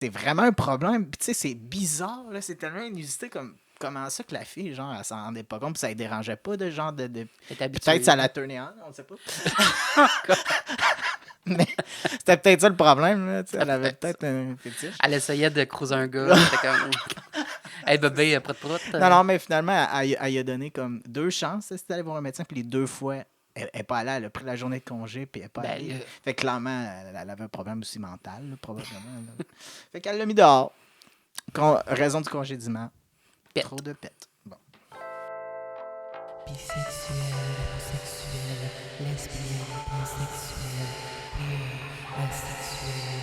C'est vraiment un problème. Puis tu sais, c'est bizarre, là. C'est tellement inusité comme... Comment ça que la fille, genre, elle s'en rendait pas compte, puis ça ne dérangeait pas de genre de... T'es habitué. Peut-être ça la turnait on ne sait pas. Mais c'était peut-être ça le problème, là. Tu sais, elle avait peut-être un fétiche. Elle essayait de croiser un gars. C'était comme... Hey bébé, prout. Non, mais finalement, elle a donné comme 2 chances, c'était d'aller voir un médecin, puis les 2 fois, elle n'est pas allée, elle a pris la journée de congé, puis elle n'est pas allée. Fait que clairement, elle avait un problème aussi mental, là, probablement. Là. Fait qu'elle l'a mis dehors. Raison du congédiement. Pète. Trop de pète. Bon. Bisexuel, sexuel, lesbienne, pansexuel, queer, asexuel.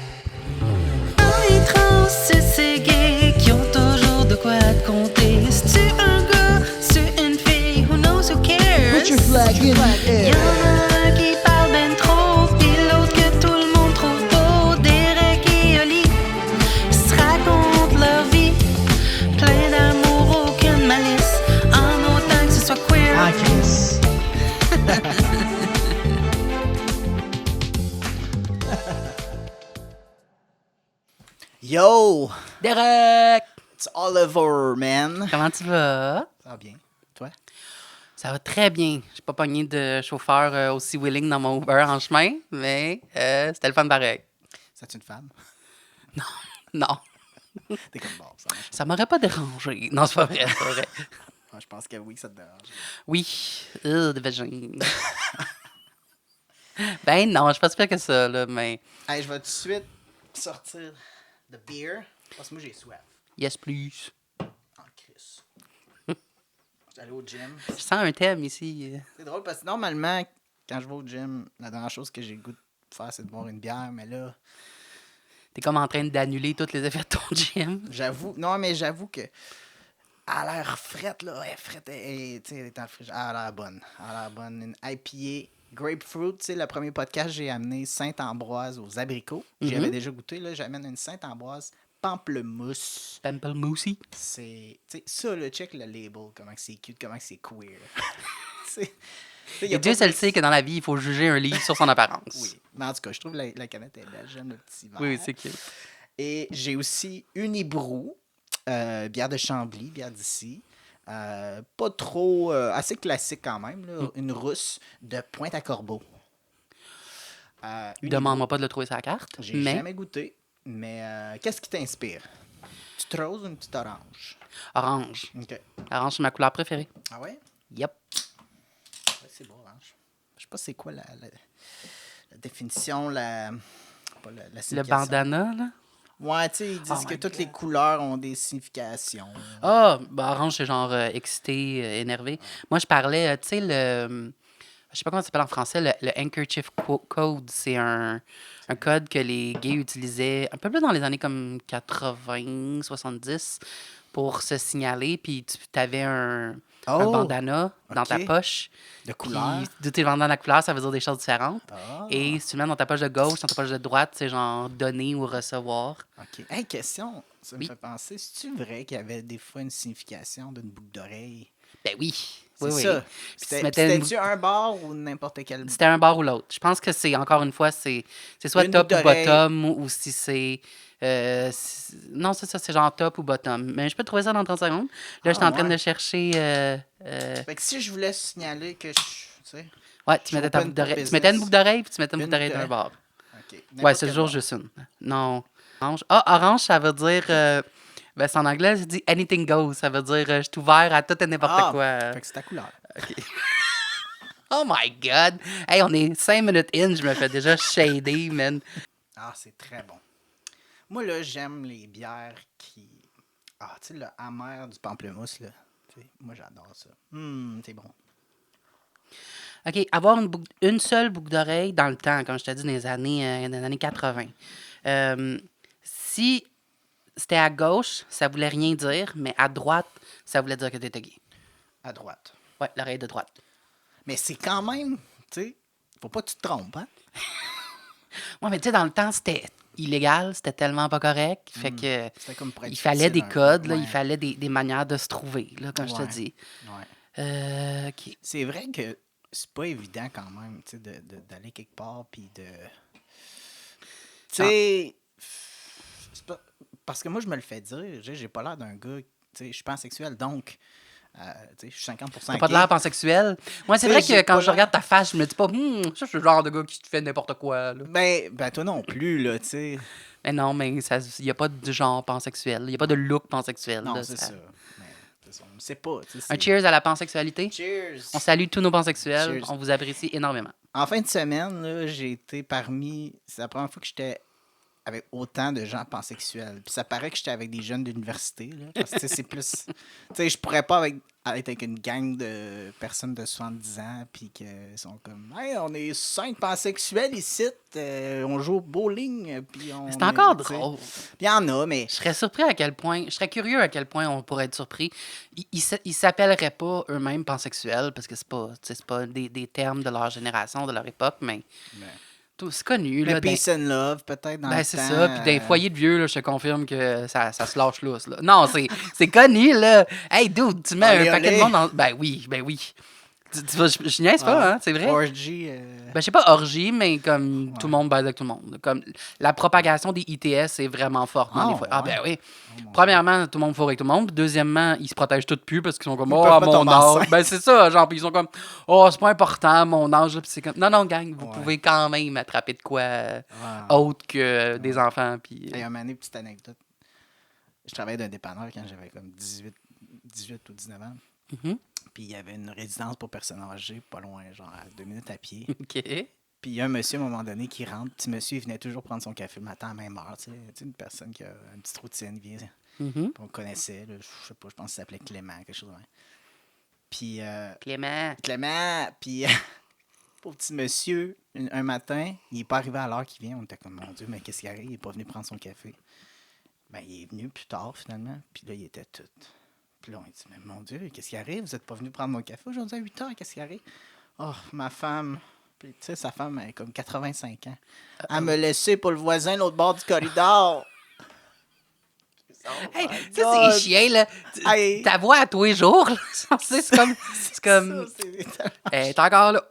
Les trans, c'est gay qui ont toujours de quoi te compter. C'est-tu un gars, c'est une fille, who knows, who cares? Put your flag in the air. Y'en a qui parlent ben trop, pis l'autre que tout le monde trouve beau. Derek et Oli se racontent leur vie, plein d'amour, aucune malice, en autant que ce soit queer. Ah, Chris. Yo! Derek! It's Oliver, man. Comment tu vas? Ça va bien. Toi? Ça va très bien. J'ai pas pogné de chauffeur aussi willing dans mon Uber en chemin, mais c'était le fun pareil. C'est une femme? Non, T'es comme bon, ça marche. ça m'aurait pas dérangé. Non, c'est pas vrai, c'est pas vrai. Ah, je pense que oui, ça te dérange. Oui, de vagin. Ben non, je suis pas si pire que ça, là, mais Hey, je vais tout de suite sortir de beer parce que moi j'ai soif. yes, plus. En Chris. Je suis allé au gym. Je sens un thème ici. C'est drôle parce que normalement, quand je vais au gym, la dernière chose que j'ai le goût de faire, c'est de boire une bière. Mais là, T'es comme en train d'annuler tous les effets de ton gym. j'avoue que elle a l'air frette, là. Elle est frette, tu sais, elle est dans le frigo. Elle a l'air bonne. Elle a l'air bonne. Une IPA grapefruit, tu sais, le premier podcast, j'ai amené Sainte-Ambroise aux abricots. J'y avais déjà goûté, là. J'amène une Sainte-Ambroise pamplemousse. Pamplemoussy. C'est, tu sais, ça, le check le label, comment que c'est cute, comment que c'est queer. Et Dieu seul sait que dans la vie, il faut juger un livre sur son apparence. Oui, mais en tout cas, je trouve la canette est belle. J'aime le petit verre. Oui, c'est cute. Et j'ai aussi une Hibrou, bière de Chambly, bière d'ici. Pas trop, assez classique quand même, là, une rousse de Pointe-à-Corbeau. Demande-moi pas de le trouver sur la carte. J'ai Mais jamais goûté, mais qu'est-ce qui t'inspire? Une petite rose ou une petite orange? orange. OK. Orange, c'est ma couleur préférée. Ah ouais? Yep. Ouais, c'est beau, orange. Je sais pas c'est quoi la définition, pas la Le signification. bandana, là. Ouais, tu sais, ils disent Oh que my toutes les God. couleurs ont des significations. Ah, bah, orange, c'est genre excité, énervé. Moi, je parlais, tu sais, je sais pas comment ça s'appelle en français, le handkerchief code. C'est un code que les gays utilisaient un peu plus dans les années comme 80, 70 pour se signaler. Puis tu avais un bandana dans ta ok. poche. De couleur. Puis d'où tu es le bandana de couleur, ça veut dire des choses différentes. Ah. Et si tu le mets dans ta poche de gauche, dans ta poche de droite, c'est genre donner ou recevoir. OK. Hey, question. Ça me Oui. fait penser. C'est-tu vrai qu'il y avait des fois une signification d'une boucle d'oreille? Ben oui. C'est Oui, oui. ça. Puis tu mettais une C'était-tu un bar ou n'importe quel... C'était un bar ou l'autre. Je pense que c'est, encore une fois, c'est soit Une top boucle ou d'oreille. bottom, ou si c'est... non, c'est ça, c'est genre top ou bottom. Mais je peux trouver ça dans 30 secondes. Là, j'étais en train ouais. de chercher... Fait que si je voulais signaler que je... Tu sais... ouais, tu je mettais ta open boucle d'oreille. pour Tu mettais une business. boucle d'oreille, puis tu mettais une boucle Une d'oreille boucle d'un bar. OK. Ouais, N'importe c'est quel toujours bar. juste une. Non. Orange. Ah, orange, ça veut dire... ben, c'est en anglais, ça dit anything goes. Ça veut dire je suis ouvert à tout et n'importe quoi. Fait que c'est ta couleur. Oh my God! Hey, on est 5 minutes in, je me fais déjà shader, man. Ah, c'est très bon. Moi, là, j'aime les bières qui... Ah, tu sais, le amer du pamplemousse, là. Tu sais, moi, j'adore ça. C'est bon. OK, avoir une seule boucle d'oreille dans le temps, comme je t'ai dit, dans les années 80. Si c'était à gauche, ça voulait rien dire, mais à droite, ça voulait dire que t'étais gay. À droite. Ouais, l'oreille de droite. Mais c'est quand même, tu sais, faut pas que tu te trompes, hein? Ouais, mais tu sais, dans le temps, c'était illégal, c'était tellement pas correct. Fait que C'était comme pour être il fallait utile des un peu, codes, là, ouais. il fallait des manières de se trouver, là, comme je te Ouais. dis. Ouais. OK. C'est vrai que c'est pas évident quand même, tu sais, d'aller quelque part puis de... Tu sais, c'est parce que moi, je me le fais dire. J'ai pas l'air d'un gars. Je suis pansexuel, donc. Je suis 50% T'as pas de gay. l'air pansexuel. Moi, c'est T'sais, vrai que j'ai quand pas je l'air- regarde ta face, je me dis pas, ça, je suis le genre de gars qui te fait n'importe quoi, là. Ben, toi non plus, là, tu sais. Mais non, mais il y a pas de genre pansexuel. Il y a pas de look pansexuel. Non, là, c'est ça. Mais, c'est ça, on ne sait pas. Tu sais, Un cheers à la pansexualité. Cheers! On salue tous nos pansexuels. Cheers. On vous apprécie énormément. En fin de semaine, là, j'ai été parmi. C'est la première fois que j'étais avec autant de gens pansexuels. Puis ça paraît que j'étais avec des jeunes d'université. Là, parce que tu sais, c'est plus. Tu sais, je pourrais pas être avec une gang de personnes de 70 ans. Puis qu'ils sont comme. Hey, on est 5 pansexuels ici. On joue au bowling. Puis on. C'est encore tu sais. drôle. Puis il y en a, mais. Je serais surpris à quel point. Je serais curieux à quel point on pourrait être surpris. Ils s'appelleraient pas eux-mêmes pansexuels parce que c'est pas des termes de leur génération, de leur époque, mais. C'est connu, Mais là. peace and love, peut-être, dans Ben, le c'est temps. ça. Puis des foyers de vieux, là, je te confirme que ça se lâche lousse. Là. Non, c'est connu, là. Hey, dude, tu mets Olé, un paquet olé. de monde dans. Ben oui. Tu vas, je niaise pas, hein, c'est vrai. Orgy. Ben, je sais pas orgie, mais comme tout le monde baise avec tout le monde. Comme la propagation des ITS est vraiment forte dans Ah, les fois. Ah, ben ouais. oui. Oh, mon Premièrement, tout le monde fourre avec tout le monde. Puis deuxièmement, ils se protègent tous plus parce qu'ils sont comme, Ils oh, peuvent à pas mon tomber âge. enceinte. Ben, c'est ça. Genre, puis ils sont comme, oh, c'est pas important, mon âge. Là. Puis c'est comme, non, gang, vous Ouais. pouvez quand même attraper de quoi Ah. autre que des enfants. Puis. Hey, un moment donné, petite anecdote. Je travaillais d'un dépanneur quand j'avais comme 18 ou 19 ans. Mhm. Puis il y avait une résidence pour personnes âgées, pas loin, genre à 2 minutes à pied. OK. Puis il y a un monsieur à un moment donné qui rentre. Petit monsieur, il venait toujours prendre son café le matin à la même heure. Tu sais, une personne qui a une petite routine, vient. Mhm. Puis on le connaissait, là, je sais pas, je pense qu'il s'appelait Clément, quelque chose de même. Puis Clément. Puis pauvre petit monsieur, un matin, il est pas arrivé à l'heure qu'il vient. On était comme, mon Dieu, mais qu'est-ce qu'il arrive? Il est pas venu prendre son café. Ben, il est venu plus tard, finalement. Puis là, il était tout. Puis là, on dit, mais mon Dieu, qu'est-ce qui arrive? Vous n'êtes pas venu prendre mon café aujourd'hui à 8 heures? Qu'est-ce qui arrive? Oh, ma femme. Puis, tu sais, sa femme, elle a comme 85 ans. Elle me laissait pour le voisin, l'autre bord du corridor. Hey, my ça, God. c'est chiant, là. Hey. Ta voix à tous les jours, là. C'est comme. C'est comme. Ça, c'est- Elle est encore là.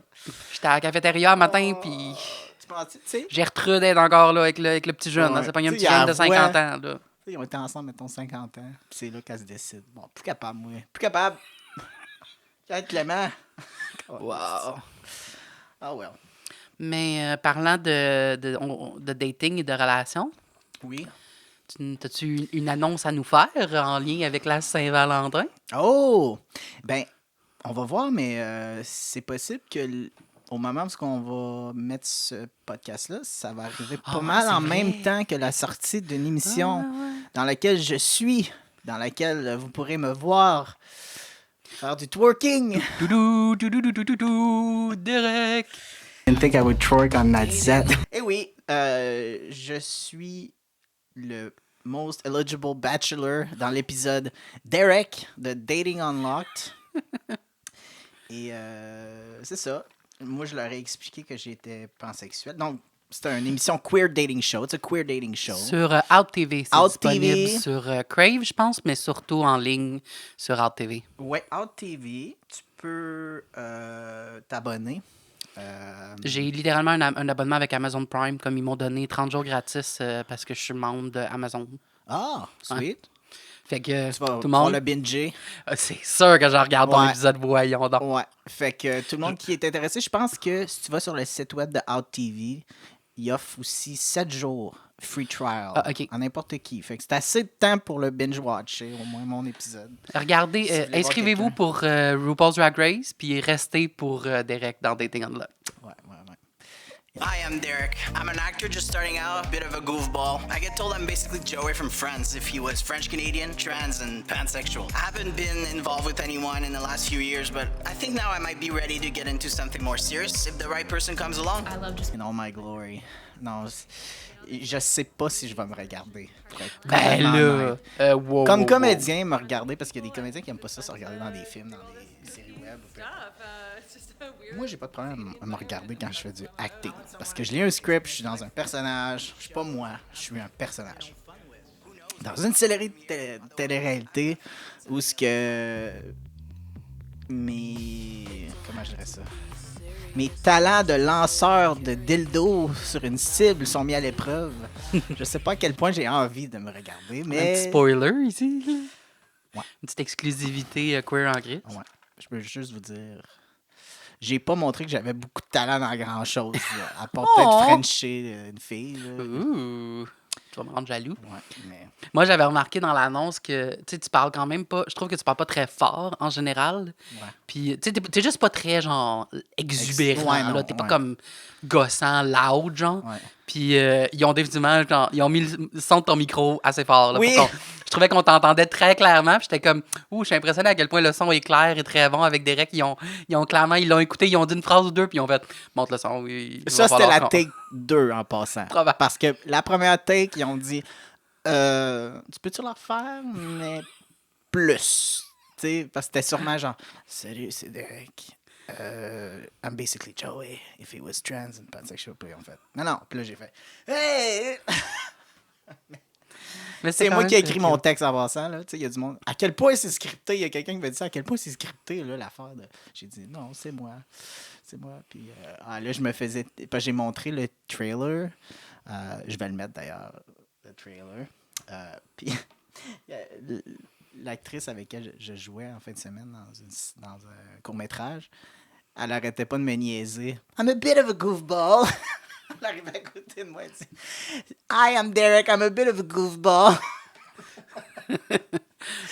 J'étais à la cafétéria un matin, puis. Tu penses, tu sais, Gertrude est encore là avec le petit jeune. Ouais. Elle s'est pogné un Tu petit sais, jeune de il y a 50 ans, là. ils ont été ensemble, mettons, 50 ans. Puis c'est là qu'elle se décide. Bon, plus capable, moi. Plus capable. Être Clément. Wow. Ah, well. Mais parlant de dating et de relations, Oui. as-tu une annonce à nous faire en lien avec la Saint-Valentin? Oh! Ben, on va voir, mais c'est possible que au moment où on va mettre ce podcast-là, ça va arriver pas Ah, mal c'est en vrai. même temps que la sortie d'une émission dans laquelle je suis, dans laquelle vous pourrez me voir faire du twerking. Doudou, Derek! I didn't think I would twerk on that set. Eh oui, je suis le most eligible bachelor dans l'épisode Derek de Dating Unlocked. Et c'est ça. Moi, je leur ai expliqué que j'étais pansexuel. Donc, c'était une émission queer dating show. C'est un queer dating show. Sur Out TV, c'est Out disponible TV. sur Crave, je pense, mais surtout en ligne sur Out TV. Ouais, Out TV, tu peux t'abonner. J'ai littéralement un abonnement avec Amazon Prime, comme ils m'ont donné 30 jours gratis parce que je suis membre d'Amazon. Ah, sweet. Fait que Tu vas tout le pouvoir monde, le binger. c'est sûr que je regarde ton Ouais. épisode, voyons donc. Ouais. Fait que tout le monde qui est intéressé, je pense que si tu vas sur le site web de Out TV, il offre aussi 7 jours free trial Ah, ok. à n'importe qui. Fait que c'est assez de temps pour le binge-watcher, au moins mon épisode. Regardez, Si vous voulez voir inscrivez-vous quelqu'un. pour RuPaul's Drag Race, puis restez pour Derek dans Dating Unlocked. Ouais. Hi, I'm Derek. I'm an actor just starting out, a bit of a goofball. I get told I'm basically Joey from Friends if he was French-Canadian, trans, and pansexual. I haven't been involved with anyone in the last few years, but I think now I might be ready to get into something more serious if the right person comes along. I love just In all my glory. Non, je sais pas si je vais me regarder. pour être Ben complètement là, honnête. wow, Comme wow, comédien, me regarder, parce qu'il y a des comédiens qui aiment pas ça se regarder dans des films, dans des séries web. Moi, j'ai pas de problème à me regarder quand je fais du acting. Parce que je lis un script, je suis dans un personnage. Je suis pas moi, je suis un personnage. Dans une série de télé-réalité où ce que... Comment je dirais ça? Mes talents de lanceur de dildo sur une cible sont mis à l'épreuve. Je sais pas à quel point j'ai envie de me regarder, Un mais... petit spoiler ici. Là. Ouais. Une petite exclusivité queer en gris. Ouais. Je peux juste vous dire... J'ai pas montré que j'avais beaucoup de talent dans grand-chose, là, à part peut-être Frencher une fille. Là. Ouh, tu vas me rendre jaloux. Ouais, mais... Moi, j'avais remarqué dans l'annonce que tu parles quand même pas. Je trouve que tu parles pas très fort en général. Ouais. Puis, tu sais, t'es juste pas très, genre, exubérant. Ouais, non, là. T'es pas ouais. comme gossant, loud, genre. Ouais. Puis, ils ont définitivement, genre, ils ont mis le son de ton micro assez fort. Là, Oui. je trouvais qu'on t'entendait très clairement. Puis, j'étais comme, ouh, je suis impressionné à quel point le son est clair et très bon avec Derek. Ils ont clairement, ils l'ont écouté, ils ont dit une phrase ou deux, puis ils ont fait, monte le son. Oui, il Ça, va c'était falloir la qu'on- take 2 en passant. Probable. Parce que la première take, ils ont dit tu peux-tu la refaire, mais plus. Tu sais, parce que c'était sûrement genre salut, c'est Derek. I'm basically Joey if he was trans and pansexual. Puis en fait, non. Puis là, j'ai fait hey! Mais C'est quand moi même qui ai très écrit cute. mon texte avant ça. Là. Tu sais, il y a du monde. À quel point c'est scripté? Il y a quelqu'un qui m'a dit ça. À quel point c'est scripté, là, l'affaire de. J'ai dit non, c'est moi. C'est moi. Puis là, je me faisais. Parce que j'ai montré le trailer. Je vais le mettre d'ailleurs, le trailer. Puis l'actrice avec laquelle je jouais en fin de semaine dans un court-métrage, elle arrêtait pas de me niaiser. I'm a bit of a goofball. Elle arrivait à côté de moi et dit Hi, I'm Derek, I'm a bit of a goofball.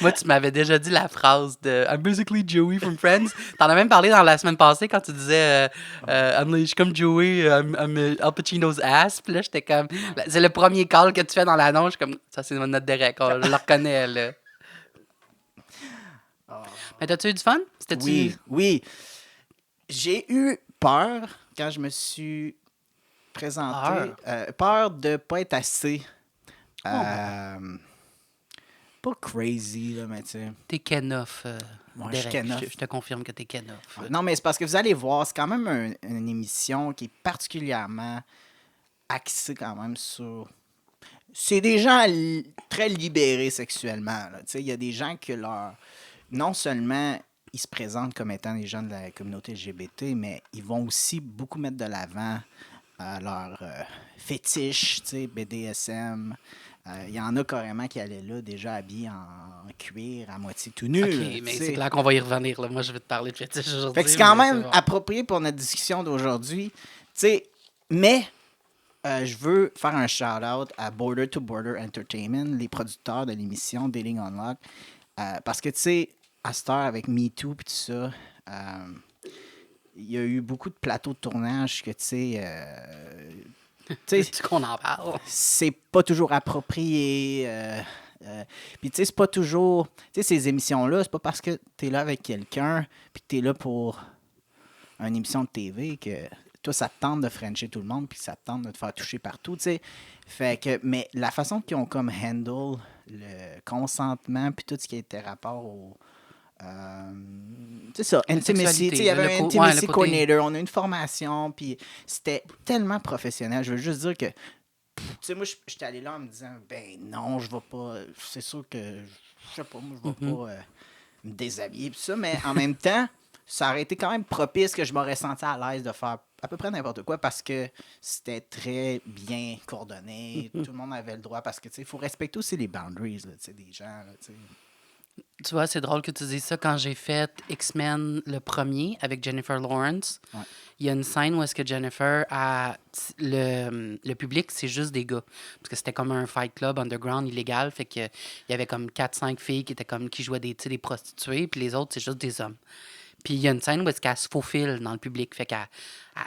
Moi, tu m'avais déjà dit la phrase de I'm basically Joey from Friends. T'en as même parlé dans la semaine passée quand tu disais je suis comme Joey, I'm Al Pacino's ass. Puis là, j'étais comme. C'est le premier call que tu fais dans l'annonce. Je suis comme ça, c'est notre Derek. Je le reconnais, là. Mais t'as-tu eu du fun? C'était-tu. Oui. J'ai eu peur quand je me suis présenté. Peur de ne pas être assez. Pas crazy, là, mais tu sais. T'es Ken-off, Ouais, je suis Derek. Ken-off. Je te confirme que t'es Ken-off. Non, mais c'est parce que vous allez voir, c'est quand même une émission qui est particulièrement axée quand même sur... C'est des gens très libérés sexuellement. Là. Tu sais, il y a des gens que leur... Non seulement ils se présentent comme étant des gens de la communauté LGBT, mais ils vont aussi beaucoup mettre de l'avant leur fétiche, tu sais, BDSM. Il y en a carrément qui allaient là déjà habillés en cuir, à moitié tout nu. Ok, là, mais tu sais. c'est clair qu'on va y revenir. Là. Moi, je vais te parler de fétiche aujourd'hui. Fait que c'est quand mais même bon. approprié pour notre discussion d'aujourd'hui. Tu sais, mais je veux faire un shout-out à Border to Border Entertainment, les producteurs de l'émission Dating Unlock. Parce que, tu sais, à cette heure, avec MeToo et tout ça, il y a eu beaucoup de plateaux de tournage que, tu sais, Veux-tu qu'on en parle? c'est pas toujours approprié. Puis, tu sais, c'est pas toujours. Tu sais, ces émissions-là, c'est pas parce que t'es là avec quelqu'un, puis que t'es là pour une émission de TV que toi, ça te tente de frencher tout le monde, puis ça te tente de te faire toucher partout, tu sais. Fait que, mais la façon qu'ils ont comme handle le consentement, puis tout ce qui était rapport au. C'est ça, intimacy. Tu sais, il y avait un le intimacy côté- coordinator, on a une formation, puis c'était tellement professionnel. Je veux juste dire que, tu sais, moi, j'étais allé là en me disant, ben non, je vais pas, c'est sûr que, je sais pas, moi, je vais pas me déshabiller, pis ça, mais en même temps, ça aurait été quand même propice que je m'aurais senti à l'aise de faire à peu près n'importe quoi parce que c'était très bien coordonné, tout le monde avait le droit, parce que, tu sais, il faut respecter aussi les boundaries, là, tu sais, des gens, là, tu sais. Tu vois, c'est drôle que tu dises ça. Quand j'ai fait X-Men le premier avec Jennifer Lawrence, Ouais. il y a une scène où est-ce que Jennifer a le public, c'est juste des gars. Parce que c'était comme un fight club underground illégal. Fait que il y avait comme 4-5 filles qui étaient comme qui jouaient tu sais, des prostituées, puis les autres, c'est juste des hommes. Puis il y a une scène où est-ce qu'elle se faufile dans le public. Fait qu'elle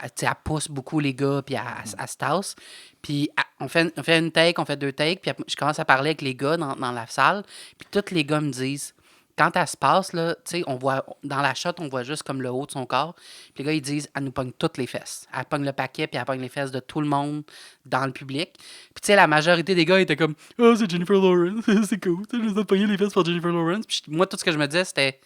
tu sais, elle pousse beaucoup les gars, puis elle se tasse. Puis on fait une take, on fait 2 takes, puis je commence à parler avec les gars dans la salle. Puis tous les gars me disent, quand elle se passe, là, tu sais, on voit, dans la shot, on voit juste comme le haut de son corps. Puis les gars, ils disent, elle nous pogne toutes les fesses. Elle pogne le paquet, puis elle pogne les fesses de tout le monde dans le public. Puis tu sais, la majorité des gars étaient comme, oh, c'est Jennifer Lawrence, c'est cool, tu sais, je les ai pogné les fesses pour Jennifer Lawrence. Puis moi, tout ce que je me disais, c'était,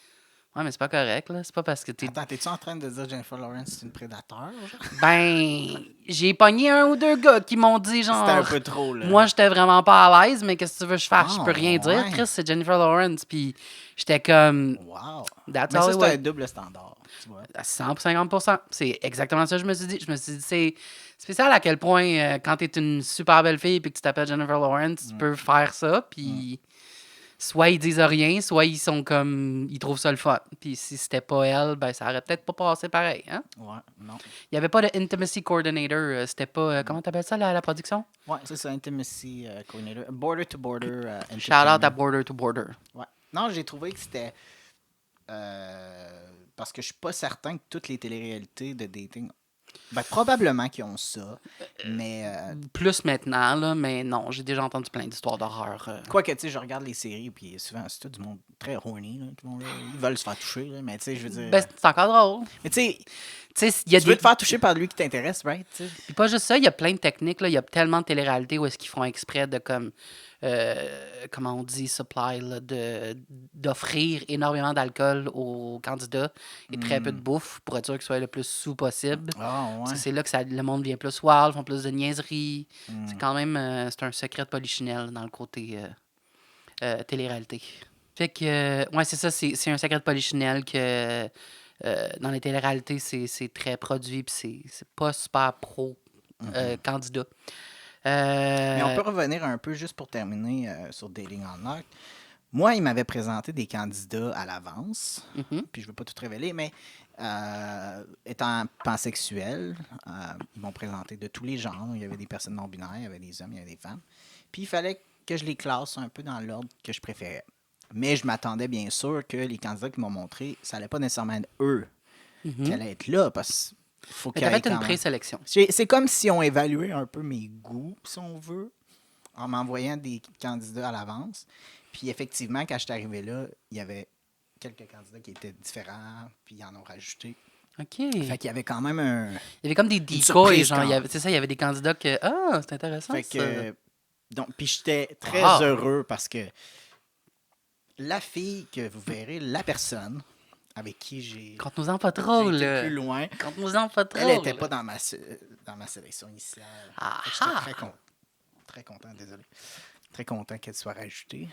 Ouais, mais c'est pas correct, là. C'est pas parce que t'es... Attends, t'es-tu en train de dire Jennifer Lawrence c'est une prédateur? Genre? Ben, j'ai pogné un ou deux gars qui m'ont dit, genre... C'était un peu trop, là. Moi, j'étais vraiment pas à l'aise, mais qu'est-ce que tu veux que je fasse? Je Ah, peux rien dire. ouais. Chris, c'est Jennifer Lawrence. Puis j'étais comme... Wow. That's Mais ça, c'est Hollywood. un double standard, tu vois. À 150%. C'est exactement ça que je me suis dit. Je me suis dit, c'est spécial à quel point, quand t'es une super belle fille et que tu t'appelles Jennifer Lawrence, tu peux faire ça. Puis soit ils disent rien, soit ils sont comme. Ils trouvent ça le fun. Puis si c'était pas elle, ben ça aurait peut-être pas passé pareil. Hein? Ouais, non. Il y avait pas de intimacy coordinator. C'était pas. Comment t'appelles ça, la production? Ouais, c'est ça, Intimacy Coordinator. Border to Border. Shout out à Entertainment. Border to Border. Ouais. Non, j'ai trouvé que c'était. Parce que je suis pas certain que toutes les téléréalités de dating. Ben, probablement qu'ils ont ça. Mais. Plus maintenant, là, mais non, j'ai déjà entendu plein d'histoires d'horreur. Quoique, tu sais, je regarde les séries, puis souvent, c'est tout du monde très horny. Là, tout le monde, là, ils veulent se faire toucher, là, mais tu sais, je veux dire. Ben, c'est encore drôle. mais tu sais, Tu sais, il y a tu veux des. te faire toucher par lui qui t'intéresse, right? Tu sais. Puis pas juste ça, il y a plein de techniques. Là. Il y a tellement de télé-réalités où est-ce qu'ils font exprès de comme comment on dit, supply, là, d'offrir énormément d'alcool aux candidats et très peu de bouffe pour être sûr qu'ils soient le plus sous possible. Ah, Parce ouais. que c'est là que le monde devient plus wild, font plus de niaiseries. C'est quand même c'est un secret de polichinelle dans le côté télé-réalité. Fait que, ouais, c'est ça, c'est un secret de polichinelle que dans les télé-réalités, c'est très produit puis c'est pas super pro candidat. Mais on peut revenir un peu juste pour terminer sur Dating on Lock. Moi, il m'avait présenté des candidats à l'avance, puis je ne veux pas tout révéler, mais étant pansexuel, ils m'ont présenté de tous les genres. Il y avait des personnes non-binaires, il y avait des hommes, il y avait des femmes. Puis il fallait que je les classe un peu dans l'ordre que je préférais. Mais je m'attendais bien sûr que les candidats qui m'ont montré, ça n'allait pas nécessairement être eux qui allaient être là, parce qu'il faut Mais qu'il y t'as ait fait une quand même- présélection. C'est comme si on évaluait un peu mes goûts, si on veut, en m'envoyant des candidats à l'avance. Puis effectivement, quand je suis arrivé là, il y avait quelques candidats qui étaient différents, puis ils en ont rajouté. OK. Fait qu'il y avait quand même un... Il y avait comme des decoys, surprise genre, quand même. c'est ça, il y avait des candidats que, ah, c'est intéressant, Fait ça. que... Donc, puis j'étais très Ah. heureux parce que la fille que vous verrez, la personne avec qui j'ai Conte-nous-en pas trop, été là. plus loin, Conte-nous-en pas trop, elle n'était là. pas dans ma sélection initiale. Ah, Fait que j'étais ah. très content, désolé. Très content qu'elle soit rajoutée.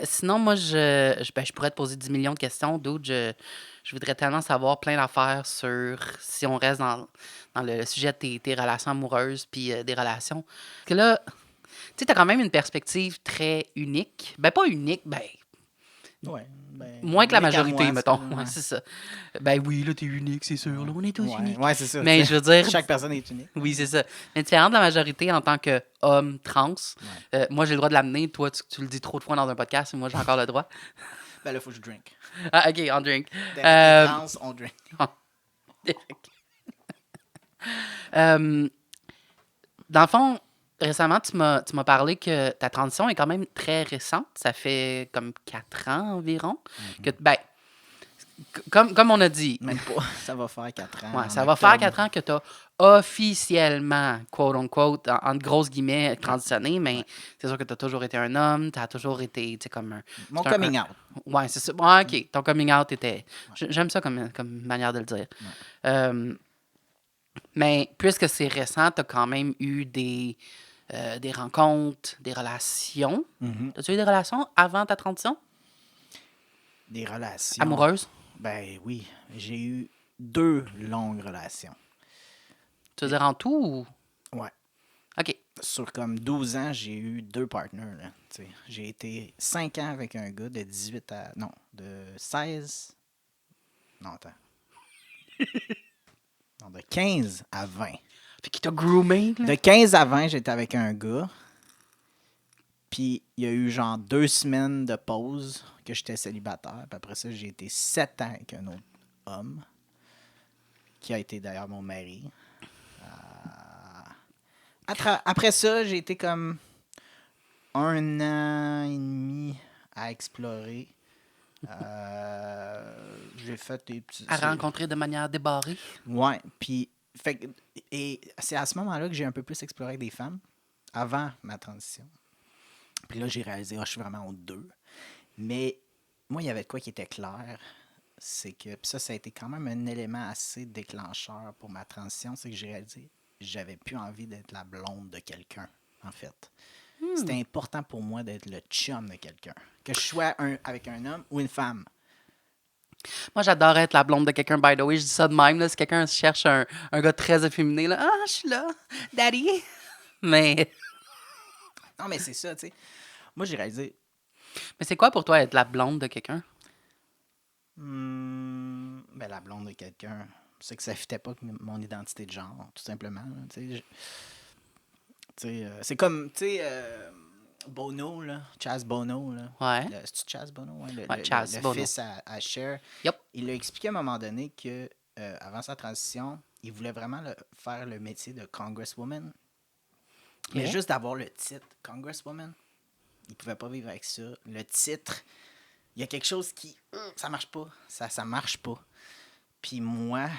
Sinon, moi, je pourrais te poser 10 millions de questions, dude. Je voudrais tellement savoir plein d'affaires sur si on reste dans le sujet de tes relations amoureuses puis des relations. Parce que là, tu sais, t'as quand même une perspective très unique. Ben, pas unique, ben, Ouais, ben, moins que la unique à majorité, moi, mettons. ça, Ouais, c'est ça. Ben oui, là, t'es unique, c'est sûr. Là, on est tous uniques. Ouais, c'est ça. Mais tu sais, je veux dire- chaque personne est unique. Oui, c'est ça. Mais différent de la majorité en tant qu'homme trans, moi, j'ai le droit de l'amener. Toi, tu le dis trop de fois dans un podcast, et moi, j'ai encore le droit. Ben là, il faut que je drink. Ah, OK, on drink. Derek et trans, on drink. Dans le fond, récemment, tu m'as parlé que ta transition est quand même très récente. Ça fait comme 4 ans environ. Que, ben, comme on a dit, Même pas. Ça va faire 4 ans. ouais, en ça va faire octobre. 4 ans que tu as officiellement, quote-unquote, en grosses guillemets, transitionné, mais c'est sûr que tu as toujours été un homme, tu as toujours été, tu sais, comme un... Mon c'est un- coming out. Ouais, c'est ça. Ouais, OK. Ton coming out était... J'aime ça comme manière de le dire. Mais puisque c'est récent, tu as quand même eu des rencontres, des relations. As-tu eu des relations avant ta transition? Des relations. Amoureuses? Ben oui. J'ai eu 2 longues relations. Tu veux dire en tout ou... Ouais. OK. Sur comme 12 ans, j'ai eu 2 partners. Là, tu sais. J'ai été 5 ans avec un gars de 18 à... Non, de 16... Non, attends. Non, de 15 à 20. Fait qu'il t'a groomé, là? De 15 à 20, j'étais avec un gars. Puis il y a eu genre 2 semaines de pause que j'étais célibataire. Puis après ça, j'ai été 7 ans avec un autre homme. Qui a été d'ailleurs mon mari. Après ça, j'ai été comme 1 an et demi à explorer. J'ai fait des petits... À rencontrer de manière débarrée? Ouais, puis et c'est à ce moment-là que j'ai un peu plus exploré avec des femmes, avant ma transition. Puis là, j'ai réalisé, je suis vraiment au 2. Mais moi, il y avait de quoi qui était clair. C'est que, puis ça a été quand même un élément assez déclencheur pour ma transition. C'est que j'ai réalisé que j'avais plus envie d'être la blonde de quelqu'un, en fait. C'était important pour moi d'être le chum de quelqu'un. Que je sois avec un homme ou une femme. Moi, j'adore être la blonde de quelqu'un, by the way. Je dis ça de même, là. Si quelqu'un cherche un gars très efféminé, là, ah, je suis là, daddy. Mais Non, mais c'est ça, tu sais. Moi, j'ai réalisé, c'est quoi pour toi être la blonde de quelqu'un? ben, la blonde de quelqu'un, c'est que ça fitait pas avec mon identité de genre, tout simplement. Là, tu sais. C'est comme, tu sais, Bono, là, Chaz Bono, là. Ouais. C'est-tu Chaz Bono? Ouais, Ouais, Chaz Bono. fils à Cher. Yup. Il a expliqué à un moment donné que, avant sa transition, il voulait vraiment faire le métier de Congresswoman. Mais Ok. juste d'avoir le titre Congresswoman, il pouvait pas vivre avec ça. Le titre, il y a quelque chose qui... ça marche pas. Ça marche pas. Puis moi,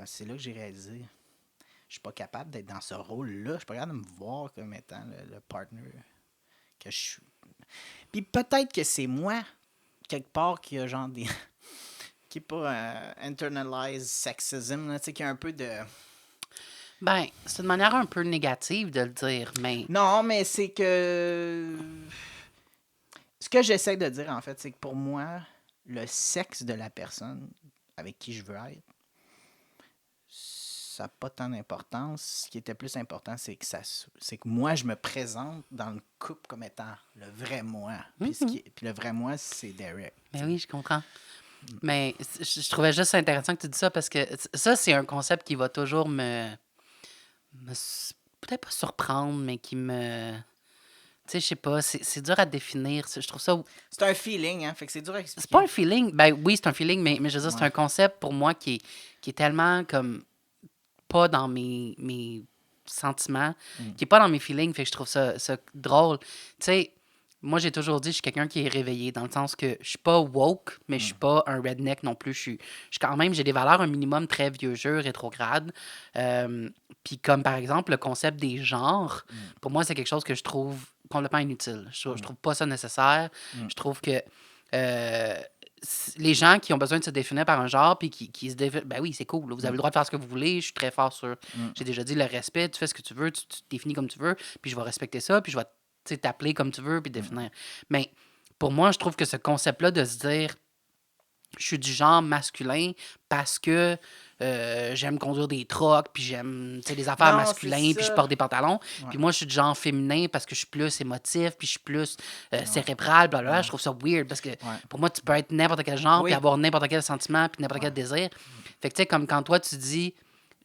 c'est là que j'ai réalisé... Je suis pas capable d'être dans ce rôle-là. Je suis pas capable de me voir comme étant le partner que je suis. Puis peut-être que c'est moi, quelque part, qui a genre des... qui est pas internalized sexism, là, tu sais, qui a un peu de... Ben, c'est une manière un peu négative de le dire, mais Non, mais c'est que... Ce que j'essaie de dire, en fait, c'est que pour moi, le sexe de la personne avec qui je veux être, ça n'a pas tant d'importance. Ce qui était plus important, c'est que moi, je me présente dans le couple comme étant le vrai moi. Puis, puis le vrai moi, c'est Derek. mais oui, je comprends. Mais je trouvais juste intéressant que tu dis ça parce que ça, c'est un concept qui va toujours peut-être pas surprendre, mais qui me. Tu sais, je sais pas, c'est dur à définir. Je trouve ça. C'est un feeling, hein? Fait que c'est dur à expliquer. C'est pas un feeling. Ben oui, c'est un feeling, mais je veux dire, c'est Ouais. un concept pour moi qui est tellement comme pas dans mes sentiments, qui est pas dans mes feelings. Fait que je trouve ça drôle. Tu sais, moi, j'ai toujours dit, je suis quelqu'un qui est réveillé, dans le sens que je suis pas woke, mais je suis pas un redneck non plus. Je suis quand même, j'ai des valeurs un minimum très vieux jeu, rétrograde. Puis comme par exemple, le concept des genres, pour moi, c'est quelque chose que je trouve complètement inutile. Je trouve pas ça nécessaire. Je trouve que les gens qui ont besoin de se définir par un genre puis qui se définissent, ben oui, c'est cool. Là, vous avez le droit de faire ce que vous voulez. Je suis très fort sur. J'ai déjà dit le respect, tu fais ce que tu veux, tu te définis comme tu veux, puis je vais respecter ça, puis je vais tu sais, t'appeler comme tu veux, puis définir. Mais pour moi, je trouve que ce concept-là de se dire je suis du genre masculin parce que j'aime conduire des trucks, puis j'aime tu sais, les affaires Non, masculines, c'est puis je ça. porte des pantalons. Ouais. Puis moi, je suis du genre féminin parce que je suis plus émotif, puis je suis plus cérébral, blablabla. Je trouve ça weird parce que pour moi, tu peux être n'importe quel genre, Oui. puis avoir n'importe quel sentiment, puis n'importe quel désir. Fait que tu sais, comme quand toi, tu dis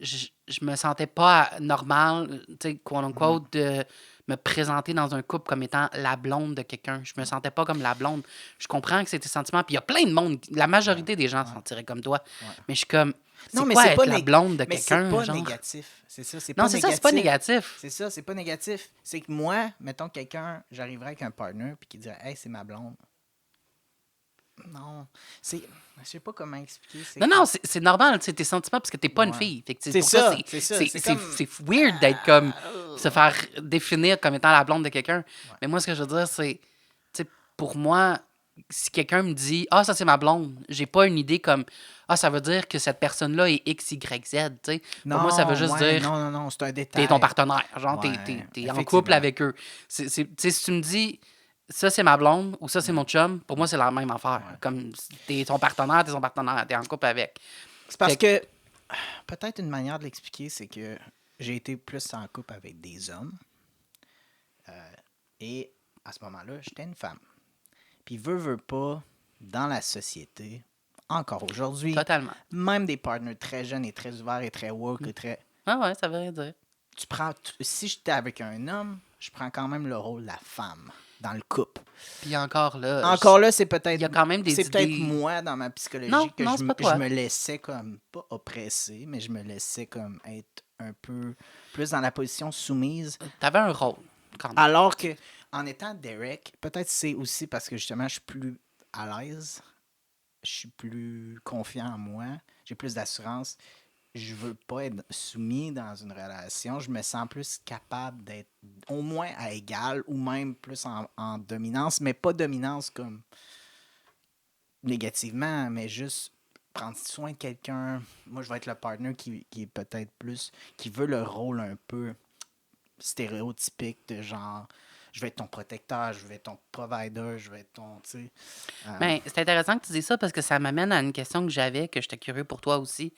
je me sentais pas normal, tu sais, quote unquote, de me présenter dans un couple comme étant la blonde de quelqu'un. Je me sentais pas comme la blonde. Je comprends que c'est tes sentiments. Puis il y a plein de monde, la majorité des gens se sentiraient comme toi. Mais je suis comme, c'est Non, mais quoi c'est être pas la blonde de mais quelqu'un, c'est pas genre? négatif. C'est ça, c'est Non, pas c'est négatif. ça, c'est pas négatif. C'est ça, c'est pas négatif. C'est que moi, mettons quelqu'un, j'arriverais avec un partner puis qui dirait « Hey, c'est ma blonde ». Non, c'est... Je sais pas comment expliquer. Non, c'est normal, c'est tes sentiments parce que t'es pas une Ouais. fille. Fait que, C'est pour ça, c'est ça. C'est c'est comme- c'est weird d'être comme, se faire définir comme étant la blonde de quelqu'un. Mais moi, ce que je veux dire, c'est, tu sais, pour moi, si quelqu'un me dit, ah, ça c'est ma blonde, j'ai pas une idée comme, ah, ça veut dire que cette personne-là est X, Y, Z, tu sais. Pour moi, ça veut juste ouais, dire, Non, c'est un détail. t'es ton partenaire. Genre, Ouais, t'es en effectivement. couple avec eux. Tu sais, si tu me dis, ça c'est ma blonde ou ça c'est mon chum, pour moi, c'est la même affaire. Comme, t'es son partenaire, t'es en couple avec. C'est parce que, peut-être une manière de l'expliquer, c'est que j'ai été plus en couple avec des hommes. Et à ce moment-là, j'étais une femme. Puis veut pas, dans la société, encore aujourd'hui, Totalement. même des partenaires très jeunes et très ouverts et très woke et très... Ah ouais, ça veut rien dire. Si j'étais avec un homme, je prends quand même le rôle de la femme dans le couple. Puis encore là. Encore là, c'est peut-être... il y a quand même des C'est peut-être idées- moi, dans ma psychologie, Non, que non, c'est pas toi. je me laissais comme, pas oppressé, mais je me laissais comme être un peu plus dans la position soumise. T'avais un rôle, quand même. Alors que, en étant Derek, peut-être c'est aussi parce que justement, je suis plus à l'aise, je suis plus confiant en moi, j'ai plus d'assurance. Je veux pas être soumis dans une relation. Je me sens plus capable d'être au moins à égal ou même plus en dominance, mais pas dominance comme négativement, mais juste prendre soin de quelqu'un. Moi, je vais être le partner qui est peut-être plus, qui veut le rôle un peu stéréotypique de genre, je vais être ton protecteur, je vais être ton provider, je vais être ton, tu sais. Ben, c'est intéressant que tu dises ça parce que ça m'amène à une question que j'avais, que j'étais curieux pour toi aussi.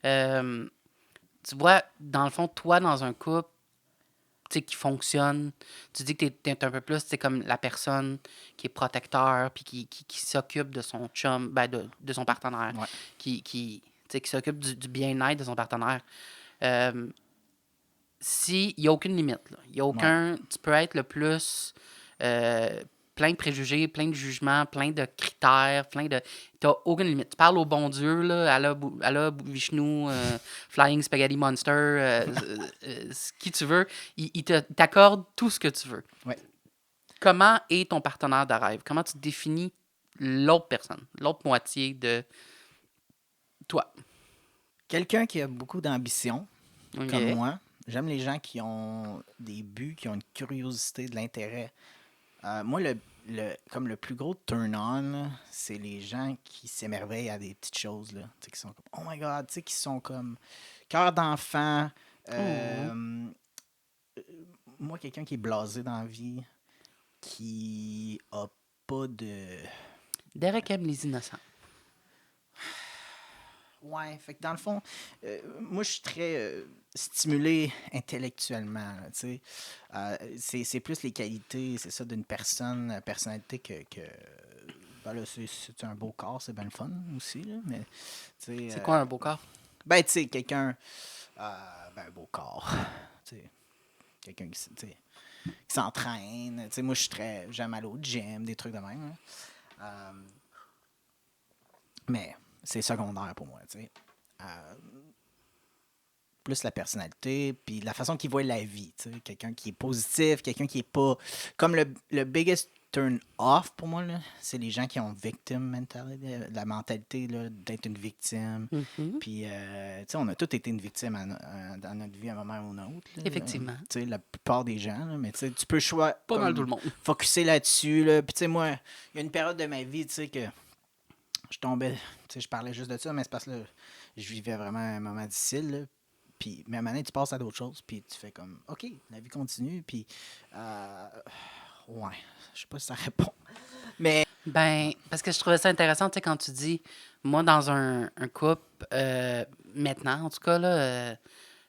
Euh, Tu vois, dans le fond, toi, dans un couple, tu sais, qui fonctionne, tu dis que t'es un peu plus, c'est comme la personne qui est protecteur, puis qui s'occupe de son chum, ben de son partenaire, Ouais. tu sais, qui s'occupe du bien-être de son partenaire. Euh, Si, il n'y a aucune limite, là. Il y a aucun. Tu peux être le plus. euh, plein de préjugés, plein de jugements, plein de critères, plein de. T'as aucune limite. Tu parles au bon Dieu, là, Allah Vishnu, Flying Spaghetti Monster, qui tu veux. Il t'accorde tout ce que tu veux. Ouais. Comment est ton partenaire de rêve? Comment tu définis l'autre personne, l'autre moitié de toi? Quelqu'un qui a beaucoup d'ambition, Ok. comme moi. J'aime les gens qui ont des buts, qui ont une curiosité, de l'intérêt. Moi, comme le plus gros turn-on, là, c'est les gens qui s'émerveillent à des petites choses, là. Tu sais, qui sont comme, oh my God, tu sais, qui sont comme cœur d'enfant. Moi, quelqu'un qui est blasé dans la vie, qui a pas de... Derek aime les innocents. Ouais, fait que dans le fond, moi, je suis très stimulé intellectuellement, là, tu sais. C'est plus les qualités, c'est ça, d'une personne, personnalité que ben là, c'est un beau corps, c'est bien le fun aussi, là, mais, tu sais... C'est quoi un beau corps? Ben, tu sais, quelqu'un... ben, un beau corps, tu sais, quelqu'un qui, tu sais, qui s'entraîne, tu sais, moi, j'aime aller au gym, des trucs de même, là. Mais c'est secondaire pour moi, tu sais. Plus la personnalité, puis la façon qu'il voit la vie, tu sais. Quelqu'un qui est positif, quelqu'un qui est pas... Comme le biggest turn off pour moi, là, c'est les gens qui ont victim mentality, la mentalité là, d'être une victime. Mhm. Puis, tu sais, on a tous été une victime dans notre vie à un moment ou un autre. Là. Effectivement. Tu sais, la plupart des gens, là, mais tu sais, tu peux Pas mal tout le monde. focuser là-dessus. Là. Puis, tu sais, moi, il y a une période de ma vie, tu sais, que je tombais, tu sais, je parlais juste de ça, mais c'est parce que là, je vivais vraiment un moment difficile, là. Puis, mais à un moment donné, tu passes à d'autres choses, puis tu fais comme, OK, la vie continue, puis, ouais, je sais pas si ça répond. Mais, Ben, parce que je trouvais ça intéressant, tu sais, quand tu dis, moi, dans un couple, maintenant, en tout cas, là,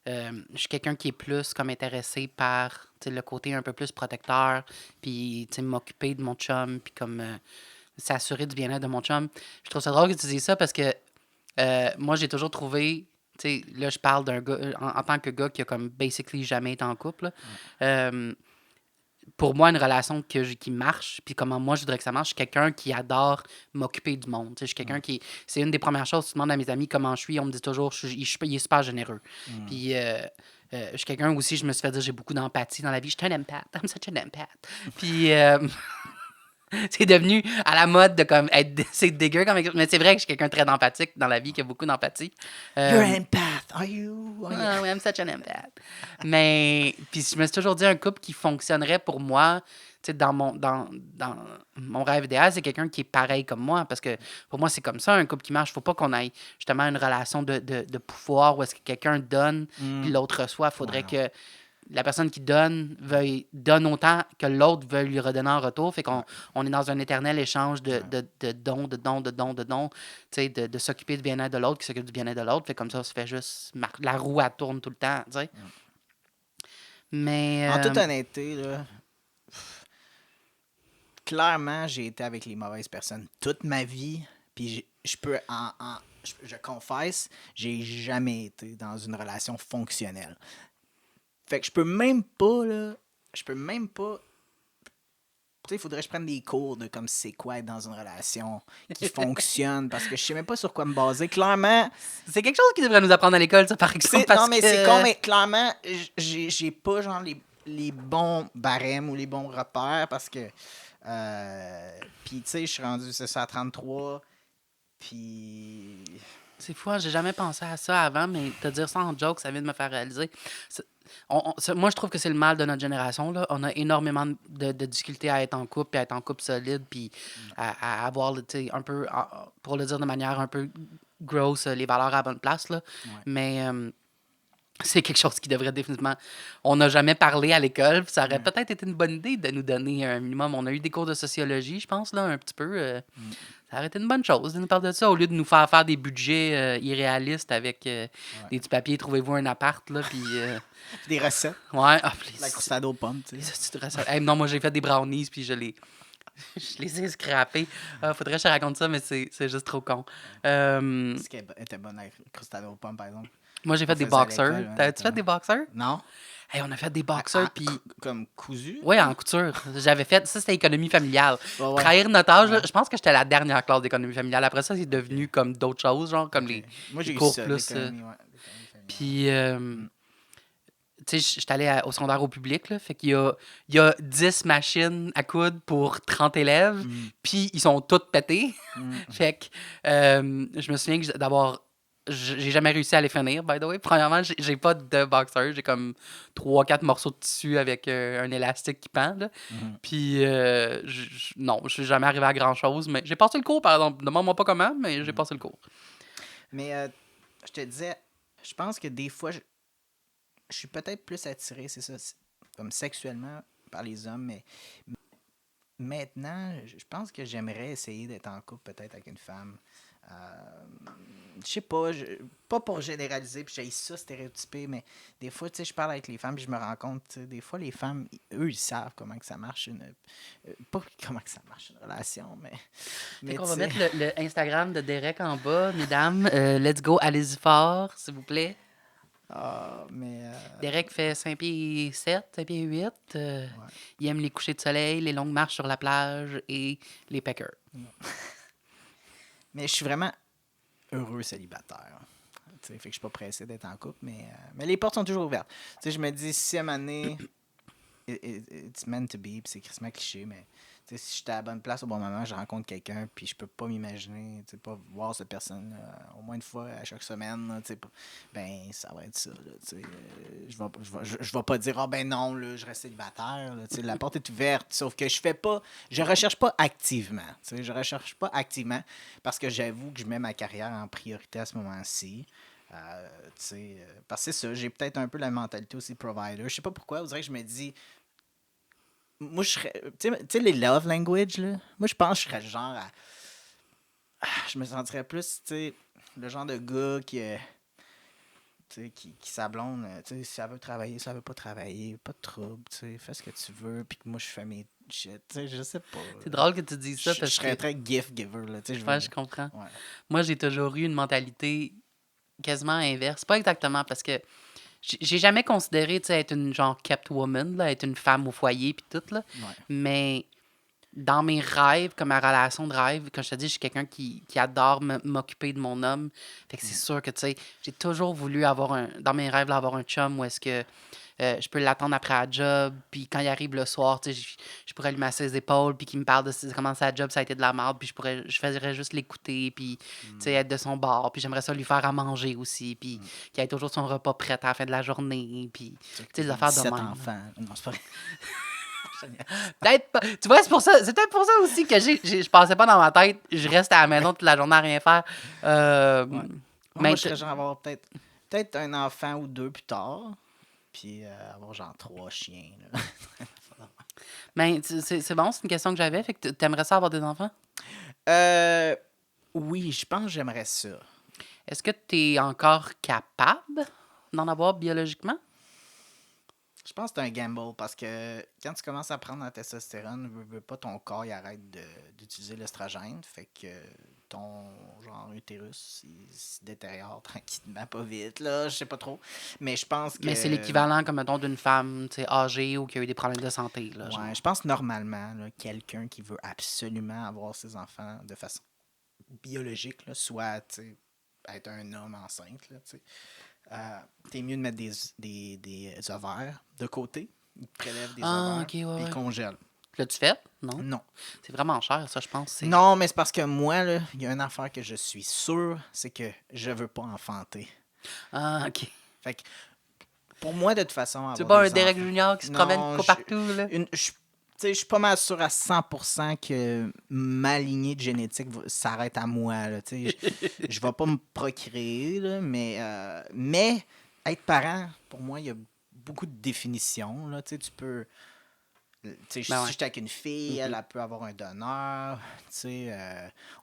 je suis quelqu'un qui est plus comme intéressé par, tu sais, le côté un peu plus protecteur, puis, tu sais, m'occuper de mon chum, puis comme s'assurer du bien-être de mon chum. Je trouve ça drôle que tu dises ça parce que moi, j'ai toujours trouvé, tu sais, là, je parle d'un gars, en tant que gars qui a comme basically jamais été en couple, là. Pour moi, une relation qui marche, puis comment moi je voudrais que ça marche, je suis quelqu'un qui adore m'occuper du monde. Tu sais, je suis quelqu'un qui. C'est une des premières choses, tu demandes à mes amis comment je suis, on me dit toujours, il est super généreux. Puis, je suis quelqu'un aussi, je me suis fait dire, j'ai beaucoup d'empathie dans la vie. Je suis un empath. I'm such an empath. Puis, c'est devenu à la mode de comme être. C'est dégueu comme. Mais c'est vrai que je suis quelqu'un de très empathique dans la vie, qui a beaucoup d'empathie. you're an empath, are you? Ah, oui, I'm such an empath. Mais, puis je me suis toujours dit, un couple qui fonctionnerait pour moi, tu sais, dans mon rêve idéal, c'est quelqu'un qui est pareil comme moi. Parce que pour moi, c'est comme ça, un couple qui marche. Faut pas qu'on aille justement une relation de pouvoir où est-ce que quelqu'un donne puis l'autre reçoit. Il faudrait que la personne qui donne donne autant que l'autre veuille lui redonner en retour. Fait qu'on on est dans un éternel échange de dons, tu sais, de s'occuper du bien-être de l'autre, qui s'occupe du bien-être de l'autre. Fait comme ça se fait juste... La roue, elle tourne tout le temps, tu sais. Mais... En toute honnêteté, là, clairement, j'ai été avec les mauvaises personnes toute ma vie. Puis je confesse, j'ai jamais été dans une relation fonctionnelle. Fait que je peux même pas, tu sais, il faudrait que je prenne des cours de comme c'est quoi être dans une relation qui fonctionne, parce que je sais même pas sur quoi me baser. Clairement, c'est quelque chose qui devrait nous apprendre à l'école, ça, par exemple. non, mais c'est con, mais clairement, j'ai pas genre les bons barèmes ou les bons repères, parce que, puis tu sais, je suis rendu, c'est ça, à 33, puis... C'est fou, hein, j'ai jamais pensé à ça avant, mais te dire ça en joke, ça vient de me faire réaliser. moi, je trouve que c'est le mal de notre génération. Là. On a énormément de difficultés à être en couple, puis à être en couple solide, puis à avoir, tu sais, un peu, pour le dire de manière un peu gross, les valeurs à la bonne place. Là. Ouais. Mais c'est quelque chose qui devrait définitivement... On n'a jamais parlé à l'école, puis ça aurait peut-être été une bonne idée de nous donner un minimum. On a eu des cours de sociologie, je pense, là, un petit peu. Ça aurait été une bonne chose de nous parler de ça, au lieu de nous faire des budgets irréalistes avec des petits papiers, trouvez-vous un appart, là, puis... Des recettes. Ouais, La croustade aux pommes, tu les sais. hosties de recettes. Hey, non, moi, j'ai fait des brownies, puis je les ai scrappés. Faudrait que je te raconte ça, mais c'est juste trop con. Est-ce qu'elle était bonne la croustade aux pommes, par exemple? Moi, j'ai fait des faisait à boxers. l'école, T'as-tu fait des boxers? Non? Hey, on a fait des boxers, puis... Comme cousu? Oui, en couture. J'avais fait... Ça, c'était économie familiale. Ouais, ouais. Trahir notre âge, là, je pense que j'étais la dernière classe d'économie familiale. Après ça, c'est devenu comme d'autres choses, genre comme les Moi, j'ai eu cours ça, plus... l'économie, ouais, l'économie familiale. Puis, tu sais, j'étais allé au secondaire au public, là, fait qu'il y a 10 machines à coudre pour 30 élèves, puis ils sont toutes pétés. Fait que je me souviens d'avoir... J'ai jamais réussi à les finir, by the way. Premièrement, j'ai pas de boxer. J'ai comme 3-4 morceaux de tissu avec un élastique qui pend, là. Puis, non, je suis jamais arrivé à grand-chose, mais j'ai passé le cours, par exemple. Demande-moi pas comment, mais j'ai passé le cours. Mais je te disais, je pense que des fois, je suis peut-être plus attiré, c'est ça, comme sexuellement par les hommes, mais maintenant, je pense que j'aimerais essayer d'être en couple peut-être avec une femme. Je sais pas, pas pour généraliser, puis j'ai ça stéréotypé, mais des fois, tu sais, je parle avec les femmes, puis je me rends compte, tu sais, des fois, les femmes, eux, ils savent comment que ça marche pas comment que ça marche, une relation, mais Fait qu'on tu va sais, mettre le Instagram de Derek en bas, mesdames. Let's go, allez-y fort, s'il vous plaît. mais Derek fait 5 pieds 7, 5 pieds 8. Il aime les couchers de soleil, les longues marches sur la plage et les peckers. mais je suis vraiment heureux célibataire. Tu sais, fait que je suis pas pressé d'être en couple, mais les portes sont toujours ouvertes. Tu sais, je me dis, si à un moment donné, it's meant to be, puis c'est crissement cliché, mais tu sais, si j'étais à la bonne place au bon moment, je rencontre quelqu'un, puis je peux pas m'imaginer, tu sais, pas voir cette personne au moins une fois à chaque semaine, là, tu sais, ben, ça va être ça, là, tu sais. Je vais pas dire, ah ben non, là, je reste célibataire, là, tu sais, la porte est ouverte, sauf que je recherche pas activement, tu sais, je recherche pas activement, parce que j'avoue que je mets ma carrière en priorité à ce moment-ci. Parce que c'est ça, j'ai peut-être un peu la mentalité aussi provider. Je sais pas pourquoi, on dirait que je me dis, moi, je serais. Tu sais, les love language, là. Moi, je pense que je serais le genre à. Je me sentirais plus, tu sais, le genre de gars tu sais, qui sa blonde, tu sais, si elle veut travailler, si elle veut pas travailler, pas de trouble, tu sais, fais ce que tu veux, puis que moi, je fais mes shit, tu sais, je sais pas. C'est drôle que tu dises ça Je parce serais que... très gift giver, là, tu sais, Ouais, je comprends. Ouais. Moi, j'ai toujours eu une mentalité quasiment inverse. Pas exactement, parce que j'ai jamais considéré, tu sais, être une genre kept woman, là, être une femme au foyer puis tout, là. Ouais. Mais dans mes rêves, comme ma relation de rêve, comme je te dis, je suis quelqu'un qui adore m'occuper de mon homme. Fait que c'est sûr que, tu sais, j'ai toujours voulu avoir dans mes rêves, là, avoir un chum où est-ce que je peux l'attendre après la job, puis quand il arrive le soir, tu sais, je pourrais lui masser les épaules, puis qu'il me parle de comment sa job, ça a été de la merde, puis je ferais juste l'écouter, puis, tu sais, être de son bord, puis j'aimerais ça lui faire à manger aussi, puis qu'il ait toujours son repas prêt à la fin de la journée, puis, tu sais, des affaires de 17 même. enfants. Non, c'est pas vrai. Peut-être pas. Tu vois, c'est peut-être pour ça aussi que je pensais pas dans ma tête, je reste à la maison toute la journée à rien faire. Moi, je serais genre avoir peut-être un enfant ou deux plus tard, puis avoir genre 3 chiens, là. Mais c'est bon, c'est une question que j'avais. Fait que t'aimerais ça avoir des enfants? Oui, je pense que j'aimerais ça. Est-ce que t'es encore capable d'en avoir biologiquement? Je pense que c'est un gamble parce que quand tu commences à prendre la testostérone, veux pas, ton corps il arrête d'utiliser l'estrogène. Fait que ton genre utérus il se détériore tranquillement, pas vite, là, je sais pas trop. Mais je pense que. Mais c'est l'équivalent, comme mettons, d'une femme âgée ou qui a eu des problèmes de santé. Là, genre. Ouais, je pense normalement, là, quelqu'un qui veut absolument avoir ses enfants de façon biologique, là, soit être un homme enceinte, là, tu sais. T'es mieux de mettre des ovaires de côté. Ils te prélèvent des ovaires ok, ouais, et ils ouais. congèlent. L'as-tu fait? Non. Non. C'est vraiment cher, ça, je pense. Non, mais c'est parce que moi, là, il y a une affaire que je suis sûr, c'est que je veux pas enfanter. Ah, ok. Fait que Pour moi, de toute façon, Tu veux avoir pas un des Derek enfants- Junior qui se Non, promène je- partout, là? Je suis pas mal sûr à 100% que ma lignée de génétique s'arrête à moi. Là, tu sais. Je vais pas me procréer, là, mais être parent, pour moi, il y a beaucoup de définitions. Là, tu sais, tu peux. Tu sais, Ben si ouais. j'étais avec une fille, elle peut avoir un donneur. Tu sais,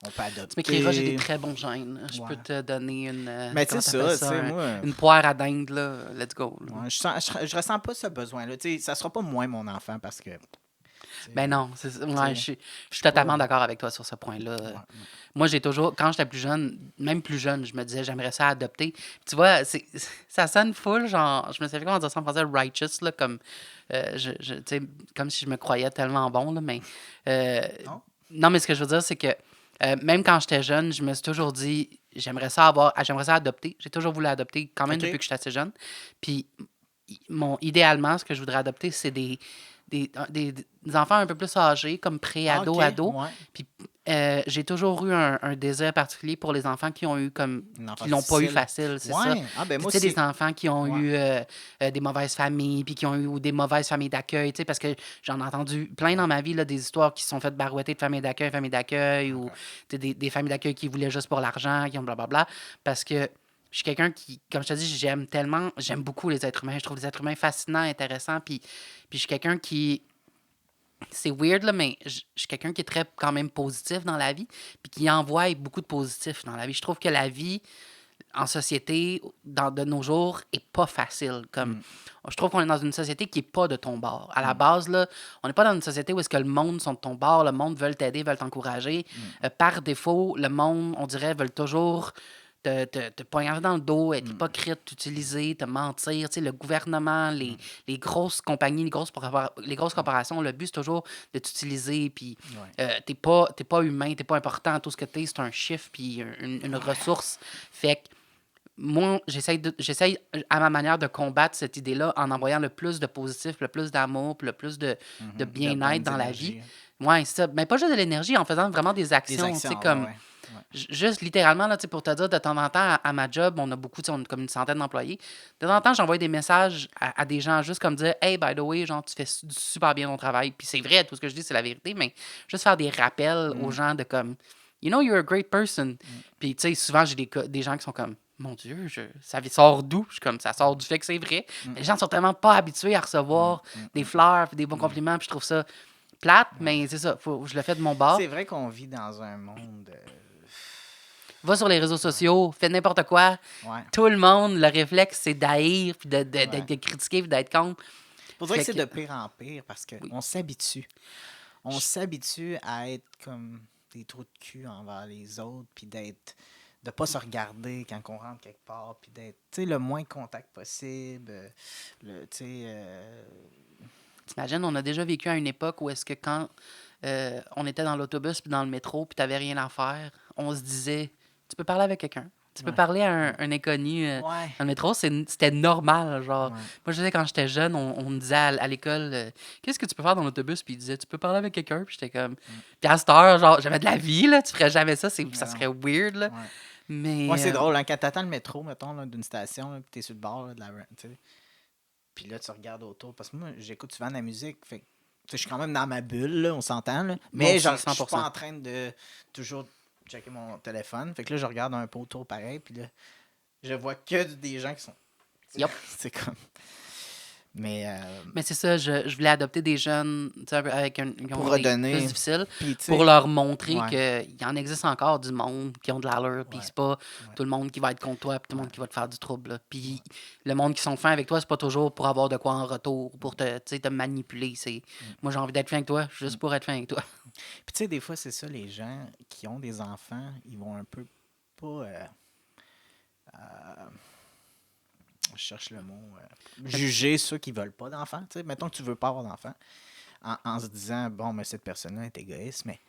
on peut Tu m'écriras, j'ai des adopter. très bons gènes. Je Ouais. peux te donner une. Mais tu comment sais t'appelles ça, tu sais, un- moi. Une poire à dinde, là. Let's go. Là. Ouais, je ressens pas ce besoin-là. Tu sais, ça sera pas moins mon enfant parce que. tu sais, Ben non, c'est ça. Ouais, sais, je suis totalement pas- d'accord avec toi sur ce point-là. ouais, ouais. Moi, j'ai toujours, quand j'étais plus jeune, même plus jeune, je me disais, j'aimerais ça adopter. Tu vois, ça sonne full, genre, je me sais pas comment dire ça en français, righteous, là, comme, tu sais, comme si je me croyais tellement bon, là, mais. Non? Non, mais ce que je veux dire, c'est que même quand j'étais jeune, je me suis toujours dit, j'aimerais ça adopter. J'ai toujours voulu adopter, quand même, Ok. depuis que j'étais assez jeune. Puis, idéalement, ce que je voudrais adopter, c'est des enfants un peu plus âgés, comme pré-ado, Ok, ado. ouais. Puis j'ai toujours eu un désir particulier pour les enfants qui ont eu comme Une enfance qui l'ont pas eu difficile. facile, c'est ça. Ouais. Ah, ben Puis, moi tu sais, aussi. des enfants qui ont Ouais. eu des mauvaises familles, puis qui ont eu ou des mauvaises familles d'accueil, tu sais, parce que j'en ai entendu plein dans ma vie, là, des histoires qui se sont faites barouetter de familles d'accueil, ou tu sais, des familles d'accueil qui voulaient juste pour l'argent, qui ont blablabla, parce que je suis quelqu'un qui, comme je te dis, j'aime beaucoup les êtres humains, je trouve les êtres humains fascinants, intéressants, puis je suis quelqu'un qui c'est weird, là, mais je suis quelqu'un qui est très quand même positif dans la vie, puis qui envoie beaucoup de positif dans la vie. Je trouve que la vie en société, de nos jours, est pas facile. Comme, je trouve qu'on est dans une société qui est pas de ton bord. À la base, là, on n'est pas dans une société où est-ce que le monde sont de ton bord, le monde veut t'aider, veut t'encourager. Par défaut, le monde, on dirait, veut toujours te poignarder dans le dos, être hypocrite, t'utiliser, te mentir. Tu sais, le gouvernement, les grosses compagnies, les grosses corporations, le but, c'est toujours de t'utiliser. Puis t'es pas humain, t'es pas important. Tout ce que t'es, c'est un chiffre, puis une ressource. Fait que moi, j'essaye à ma manière de combattre cette idée-là en envoyant le plus de positif, le plus d'amour, puis le plus de bien-être bonnes dans la énergies. vie. Ouais, c'est ça. Mais pas juste de l'énergie, en faisant vraiment des Des actions. Tu sais, actions, comme. ouais. Juste littéralement, là, tu sais, pour te dire, de temps en temps, à ma job, on a beaucoup, tu sais, on a comme une centaine d'employés. De temps en temps, j'envoie des messages à des gens juste comme dire, hey, by the way, genre, tu fais super bien ton travail. Puis c'est vrai, tout ce que je dis, c'est la vérité, mais juste faire des rappels aux gens de comme, you know, you're a great person. Puis, tu sais, souvent, j'ai des gens qui sont comme, mon Dieu, ça sort d'où? Je suis comme, ça sort du fait que c'est vrai. Mais les gens sont tellement pas habitués à recevoir des fleurs, puis des bons compliments, puis je trouve ça plate, mais c'est ça, je le fais de mon bord. C'est vrai qu'on vit dans un monde. Va sur les réseaux sociaux, fais n'importe quoi. Ouais. Tout le monde, le réflexe, c'est d'haïr, puis de critiquer, puis d'être contre. Pour vrai que Fait c'est que- de pire en pire parce qu'on s'habitue. On s'habitue à être comme des trous de cul envers les autres, puis de pas se regarder quand on rentre quelque part, puis d'être, tu sais, le moins de contact possible. Tu sais, T'imagines, on a déjà vécu à une époque où est-ce que quand on était dans l'autobus puis dans le métro puis t'avais rien à faire, on se disait, tu peux parler avec quelqu'un. Tu peux parler à un inconnu ouais. dans le métro, c'était normal. Genre, Ouais. moi, je disais, quand j'étais jeune, on me disait à l'école, qu'est-ce que tu peux faire dans l'autobus? Puis il disait, tu peux parler avec quelqu'un. Puis j'étais comme, puis à cette heure, genre, j'avais de la vie, là, tu ferais jamais ça, ça non. serait weird, là. Ouais. Mais. Ouais, c'est drôle, hein, quand t'attends le métro, mettons, là, d'une station, là, puis t'es sur le bord là, de la tu sais. Puis là, tu regardes autour. Parce que moi, j'écoute souvent de la musique. Fait que, tu sais, je suis quand même dans ma bulle, là, on s'entend. Là. Mais aussi, genre, je suis 100%. pas en train de toujours checker mon téléphone. Fait que là, je regarde un peu autour pareil. Puis là, je vois que des gens qui sont. Yup. C'est comme. Mais. Mais c'est ça, je voulais adopter des jeunes tu sais, avec qui Pour ont des redonner. plus difficiles puis, tu sais, pour leur montrer Ouais. qu'il y en existe encore du monde qui ont de l'allure, puis Ouais. c'est pas tout le monde qui va être contre toi, puis tout le monde qui va te faire du trouble. Là. Puis le monde qui sont fins avec toi, c'est pas toujours pour avoir de quoi en retour, pour te manipuler. Moi, j'ai envie d'être fin avec toi, juste pour être fin avec toi. Puis, tu sais, des fois, c'est ça, les gens qui ont des enfants, ils vont un peu pas. Je cherche le mot. Juger ceux qui veulent pas d'enfants. Tu sais, mettons que tu veux pas avoir d'enfants, en se disant, bon, mais cette personne-là est égoïste, mais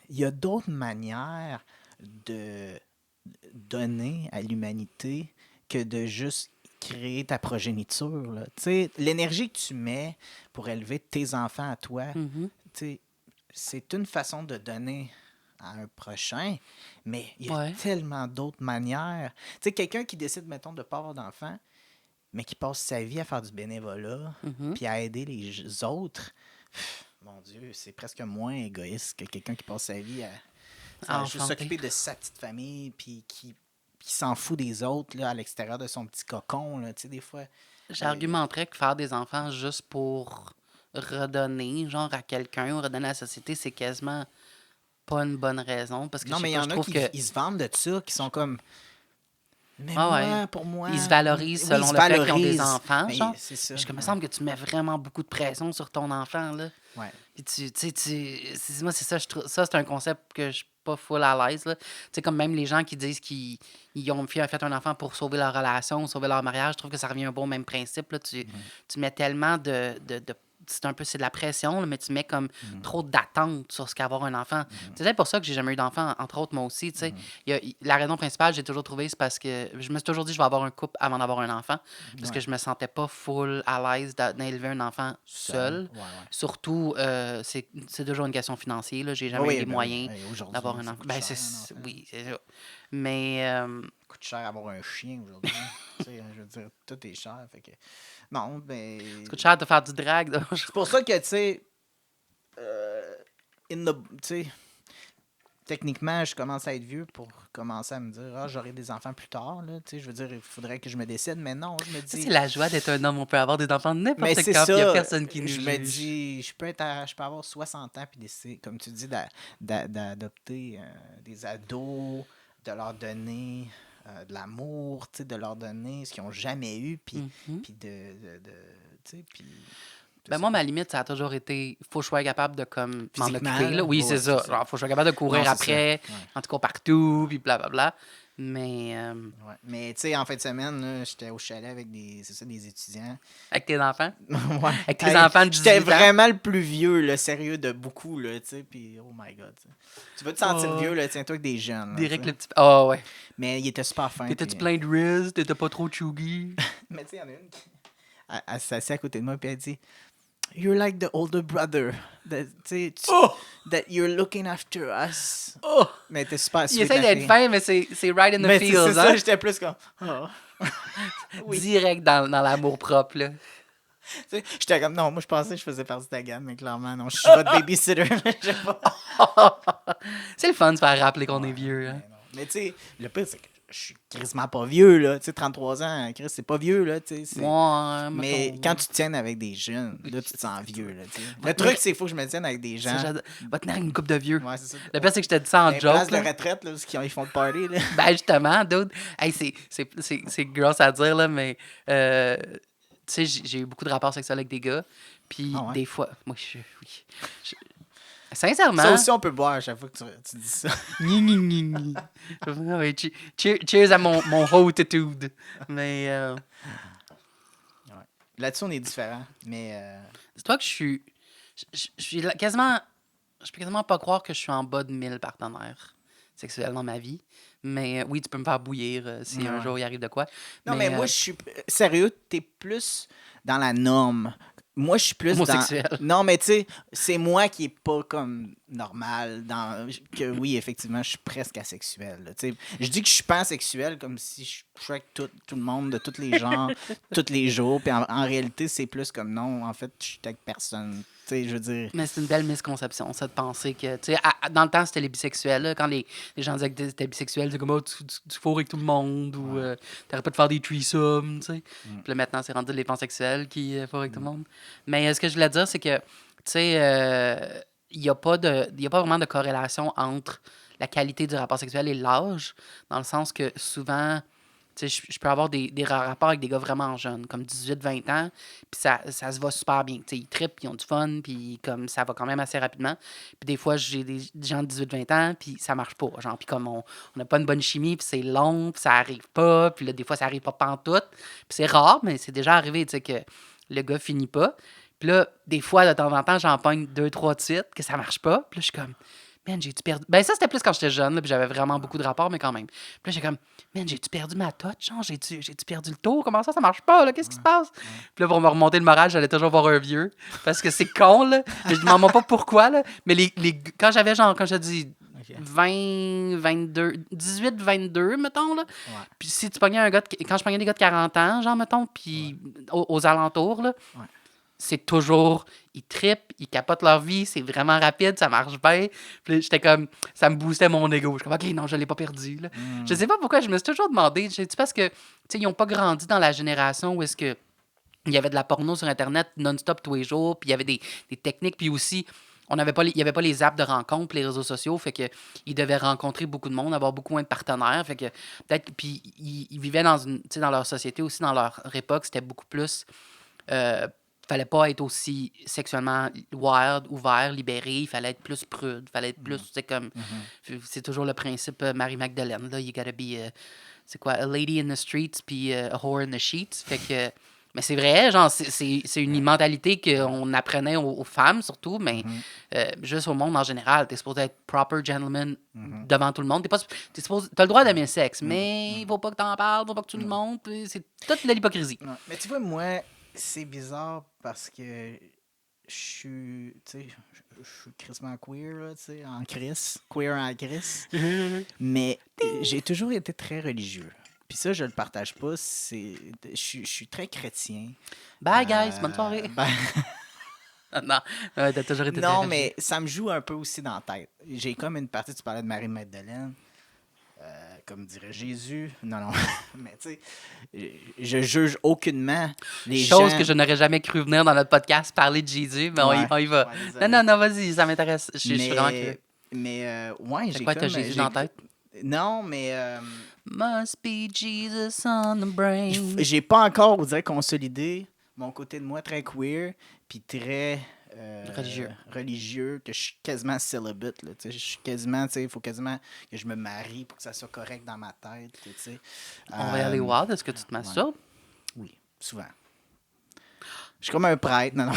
il y a d'autres manières de donner à l'humanité que de juste créer ta progéniture. Là. Tu sais, l'énergie que tu mets pour élever tes enfants à toi, Mhm. tu sais, c'est une façon de donner à un prochain, mais il y a Ouais. tellement d'autres manières. Tu sais, quelqu'un qui décide, mettons, de ne pas avoir d'enfant, mais qui passe sa vie à faire du bénévolat, puis à aider les autres, mon Dieu, c'est presque moins égoïste que quelqu'un qui passe sa vie à juste Enfanter. s'occuper de sa petite famille, puis qui s'en fout des autres là, à l'extérieur de son petit cocon. Là, tu sais, des fois. J'argumenterais que faire des enfants juste pour redonner, genre, à quelqu'un ou redonner à la société, c'est quasiment pas une bonne raison. Parce que Non, je mais sais il y pas, en je a trouve qui que ils se vendent de ça, qui sont comme. Mais Ah moi, ouais. pour moi. ils se valorisent Oui, selon ils se le fait qu'ils ont des valorisent. enfants, Mais genre. c'est ça. Je me semble que tu mets vraiment beaucoup de pression sur ton enfant, là. Ouais. Puis moi, c'est ça, je trouve, ça, c'est un concept que je suis pas full à l'aise, là. Tu sais, comme même les gens qui disent qu'ils ont fait un enfant pour sauver leur relation, sauver leur mariage, je trouve que ça revient un peu au même principe, là. Tu mets tellement c'est de la pression, là, mais tu mets comme trop d'attentes sur ce qu'avoir un enfant. C'est peut-être pour ça que j'ai jamais eu d'enfant, entre autres, moi aussi, tu sais. La raison principale, j'ai toujours trouvé, c'est parce que je me suis toujours dit je vais avoir un couple avant d'avoir un enfant, parce que je me sentais pas full à l'aise d'élever un enfant seul. Ouais, ouais. Surtout, c'est toujours une question financière, là. J'ai jamais Oui, eu les ben moyens oui. Aujourd'hui, d'avoir un ça enfant. coûte Ben, cher, c'est... un enfant. Oui, c'est ça. Mais... Ça coûte cher avoir un chien aujourd'hui. Tu sais, je veux dire, tout est cher. Fait que... Non, mais. ça coûte cher de faire du drag. Donc, C'est pour ça que, tu sais, tu sais, techniquement, je commence à être vieux pour commencer à me dire, j'aurai des enfants plus tard, là. Tu sais, je veux dire, il faudrait que je me décide, mais non, je me ça, dis. c'est la joie d'être un homme. On peut avoir des enfants de Mais n'importe c'est quand, puis il n'y a ça, personne qui nous je me juge. dis, je peux avoir 60 ans puis décider, comme tu dis, d'adopter des ados, de leur donner de l'amour, tu sais, de leur donner ce qu'ils n'ont jamais eu, puis puis tu sais, puis... Ben moi, ma limite, ça a toujours été, faut que je sois capable de comme m'en Physiquement, occuper. Là. là? Oui, Ouais, c'est ça. c'est ça. Genre, faut que je sois capable de courir Non, c'est après, ça. Ouais. en tout cas partout, puis blablabla. Mais Ouais. Mais tu sais, en fin de semaine, là, j'étais au chalet avec des étudiants. avec tes enfants, Ouais. avec tes enfants de 18 J'étais ans. vraiment le plus vieux, là, sérieux de beaucoup, là, tu sais, puis oh my God. Tu sais. Tu vas te sentir Oh. vieux, là, tiens-toi avec des jeunes. là, Direct tu sais. le petit... Ah ouais. Mais il était super fin. T'étais-tu puis- plein de Riz? T'étais pas trop chuggy? Mais tu sais, il y en a une qui... Elle s'est assise à côté de moi, puis elle dit You're like the older brother. That you're looking after us. Oh! Mais t'es super Il sweet. essaie la d'être fille. fin, mais c'est right in the Mais c'est feels, ça, hein? j'étais plus comme. Oh. Oui. Direct dans l'amour-propre, là. Tu sais, j'étais comme, non, moi je pensais que je faisais partie de ta gamme, mais clairement, non, je suis votre babysitter. Je sais pas. C'est le fun de se faire rappeler qu'on est vieux, hein? Mais non. Mais tu sais, le pire, c'est que je suis quasiment pas vieux, là. Tu sais, 33 ans, Chris, c'est pas vieux, là. Tu sais, c'est- Ouais, Mais mettons- quand tu te tiennes avec des jeunes, là, tu te sens vieux, là. Tu sais. Le truc, c'est qu'il faut que je me tienne avec des Ça, gens. va tenir une coupe de vieux. Ouais, c'est ça. Le pire, c'est que je te dis ça en Les joke. places de là. retraite, là, parce qu'ils font le party, là. Ben justement, dude. Hey, c'est gross à dire, là, mais tu sais, j'ai eu beaucoup de rapports sexuels avec des gars. Puis Ah ouais? des fois, moi, sincèrement. Ça aussi, on peut boire à chaque fois que tu dis ça. Gni, gni, gni, gni. Ouais, cheers à mon hautitude. Mais Là-dessus, on est différents. Mais c'est toi que je suis. Je suis quasiment. Je peux quasiment pas croire que je suis en bas de 1000 partenaires sexuels dans ma vie. Mais oui, tu peux me faire bouillir si un Ouais. jour il arrive de quoi. non, mais moi, je suis. Sérieux, t'es plus dans la norme. Moi, je suis plus Homosexuel. dans... Non, mais tu sais, c'est moi qui est pas comme normal. Que oui, effectivement, je suis presque asexuel. Là, tu sais. Je dis que je suis pansexuel comme si je couchais avec tout le monde, de tous les genres, tous les jours. Puis en réalité, c'est plus comme non, en fait, je suis avec personne. Tu sais, je veux dire... Mais c'est une belle misconception, ça, de penser que. Tu sais, dans le temps, c'était les bisexuels. Là, quand les gens disaient que t'étais bisexuel, c'est comme, oh, tu fourres avec tout le monde ou t'arrêtes pas de faire des threesomes, tu sais. Puis là, maintenant, c'est rendu les pansexuels qui fourrent avec tout le monde. Mais ce que je voulais dire, c'est que, tu sais, il n'y a pas vraiment de corrélation entre la qualité du rapport sexuel et l'âge, dans le sens que souvent. Tu sais, je peux avoir des rapports avec des gars vraiment jeunes, comme 18-20 ans, puis ça se va super bien. Tu sais, ils trippent, ils ont du fun, puis comme ça va quand même assez rapidement. Puis des fois, j'ai des gens de 18-20 ans, puis ça marche pas. Genre, puis comme on n'a pas une bonne chimie, puis c'est long, puis ça arrive pas, puis là, des fois, ça arrive pas pantoute. Puis c'est rare, mais c'est déjà arrivé, tu sais, que le gars finit pas. Puis là, des fois, de temps en temps, j'en pogne 2-3 de suite, que ça marche pas. Puis là, je suis comme... Man, j'ai-tu perdu... Ben ça, c'était plus quand j'étais jeune, là, puis j'avais vraiment beaucoup de rapports, mais quand même. Puis là, j'ai comme, man, j'ai-tu perdu ma touch? Genre, j'ai-tu perdu le tour? Comment ça marche pas, là? Qu'est-ce qui se passe? Puis là, pour me remonter le moral, j'allais toujours voir un vieux. Parce que c'est con, là. Je ne demande pas pourquoi, là. Mais quand j'avais, genre, quand je dis Ok. 20, 22, 18, 22, mettons, là. Ouais. Puis si tu pognais quand je pognais des gars de 40 ans, genre, mettons, puis aux alentours, là, Ouais. c'est toujours, ils trippent, ils capotent leur vie, c'est vraiment rapide, ça marche bien. Puis là, j'étais comme, ça me boostait mon ego. Je suis comme, OK, non, je l'ai pas perdu, là. Je sais pas pourquoi, je me suis toujours demandé, c'est parce que, tu sais, ils ont pas grandi dans la génération où est-ce que il y avait de la porno sur Internet non-stop tous les jours, puis il y avait des techniques, puis aussi, il n'y avait pas les apps de rencontre, les réseaux sociaux, fait que ils devaient rencontrer beaucoup de monde, avoir beaucoup moins de partenaires, fait que peut-être, puis ils vivaient dans tu sais, dans leur société aussi, dans leur époque, c'était beaucoup plus, fallait pas être aussi sexuellement wild, ouvert, libéré, il fallait être plus prude, fallait être plus, c'est comme, c'est toujours le principe Marie-Magdalene, là, you gotta be, c'est quoi, a lady in the streets, puis a whore in the sheets, fait que... Mais c'est vrai, genre, c'est une mentalité qu'on apprenait aux femmes, surtout, mais juste au monde en général. T'es supposé être proper gentleman devant tout le monde. T'as le droit d'aimer le sexe, mais il faut pas que t'en parles, faut pas que tu le montres. C'est toute de l'hypocrisie. Ouais. Mais tu vois, moi, c'est bizarre parce que je suis, tu sais, je suis crissement queer, là, tu sais, en crise, queer en crise. Mais j'ai toujours été très religieux. Puis ça, je le partage pas. Je suis très chrétien. Bye, guys. Bonne soirée. Ben, Non, t'as toujours été non, très mais ça me joue un peu aussi dans la tête. J'ai comme une partie, tu parlais de Marie-Magdalène, comme dirait Jésus. Non. Mais tu sais, je juge aucunement les Chose gens. que je n'aurais jamais cru venir dans notre podcast, parler de Jésus, mais Ouais. on y va. Ouais, désolé. Non, vas-y, ça m'intéresse. Je suis vraiment curieux. Mais, ouais, C'est j'ai quoi, comme... t'as Jésus dans la tête? Non, mais Must be Jesus on the brain. j'ai pas encore, on dirait, consolidé mon côté de moi très queer, puis très... religieux, que je suis quasiment celibate, là, tu sais, je suis quasiment, tu sais, il faut quasiment que je me marie pour que ça soit correct dans ma tête, tu sais. On va y aller voir. Est-ce que tu te masturbes? Oui, souvent. Je suis comme un prêtre, non.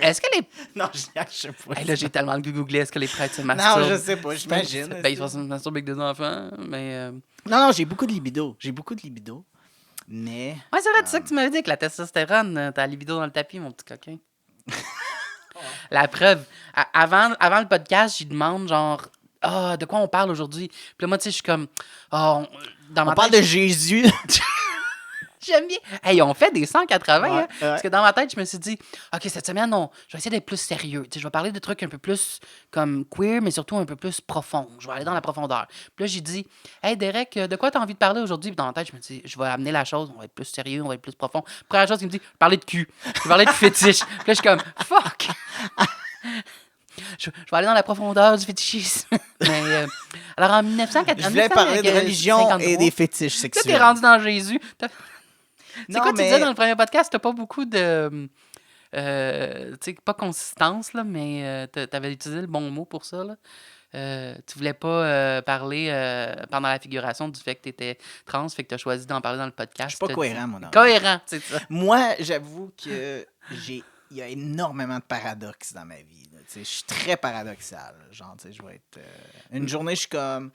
Est-ce que les... Non, je sais pas. Hey, là, j'ai tellement le goût de googler. Est-ce que les prêtres se masturbent? Non, je sais pas, j'imagine. Ben, ils se masturbent avec des enfants, mais... Non, j'ai beaucoup de libido. Mais... Ouais, c'est vrai, c'est ça que tu m'avais dit, que la testostérone, t'as la libido dans le tapis, mon petit coquin. La preuve, avant le podcast, j'y demande, genre, de quoi on parle aujourd'hui? Puis là, moi, tu sais, je suis comme, dans ma On parle tête, de Jésus. j'aime bien. Hey, on fait des 180, Ouais, hein? Parce que dans ma tête, je me suis dit, OK, cette semaine, non, je vais essayer d'être plus sérieux. Tu sais, je vais parler de trucs un peu plus comme queer, mais surtout un peu plus profond. Je vais aller dans la profondeur. Puis là, j'ai dit, hey, Derek, de quoi tu as envie de parler aujourd'hui? Puis dans ma tête, je me dis, je vais amener la chose, on va être plus sérieux, on va être plus profond. Première chose qu'il me dit, parler de cul. Je vais parler de fétiche. Puis là, je suis comme, fuck! Je vais aller dans la profondeur du fétichisme. Mais, alors, en 1980... Je voulais parler de religion et des fétiches Là, sexuels. t'es rendu dans Jésus. C'est Non, quoi tu mais- disais dans le premier podcast? T'as pas beaucoup de... tu sais, pas consistance, là, mais t'avais utilisé le bon mot pour ça, là. Tu voulais pas parler pendant la figuration du fait que t'étais trans, fait que t'as choisi d'en parler dans le podcast. Je suis pas T'as cohérent, dit- mon homme. Cohérent, c'est ça. Moi, j'avoue que il y a énormément de paradoxes dans ma vie. Là. Tu sais, je suis très paradoxal. Genre, tu sais, je vais être... une journée, je suis comme...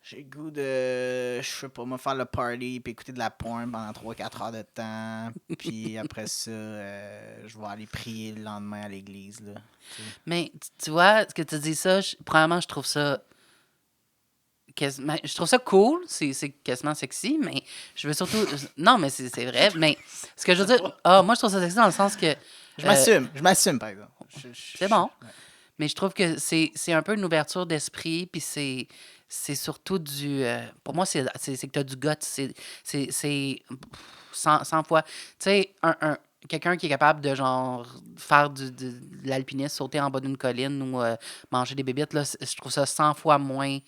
J'ai le goût de... Je sais pas, me faire le party puis écouter de la porn pendant 3-4 heures de temps. Puis après ça, je vais aller prier le lendemain à l'église. Là. Tu sais. Mais tu vois, ce que tu dis ça, premièrement, je trouve ça je trouve ça cool, c'est quasiment sexy, mais je veux surtout... Non, mais c'est vrai, mais ce que je veux dire... moi, je trouve ça sexy dans le sens que... Je m'assume, par exemple. C'est bon. Ouais. Mais je trouve que c'est un peu une ouverture d'esprit, puis c'est surtout du... pour moi, c'est que tu as du gut. C'est 100 fois... Tu sais, quelqu'un qui est capable de, genre, faire de l'alpinisme, sauter en bas d'une colline ou manger des bébites, là, je trouve ça 100 fois moins...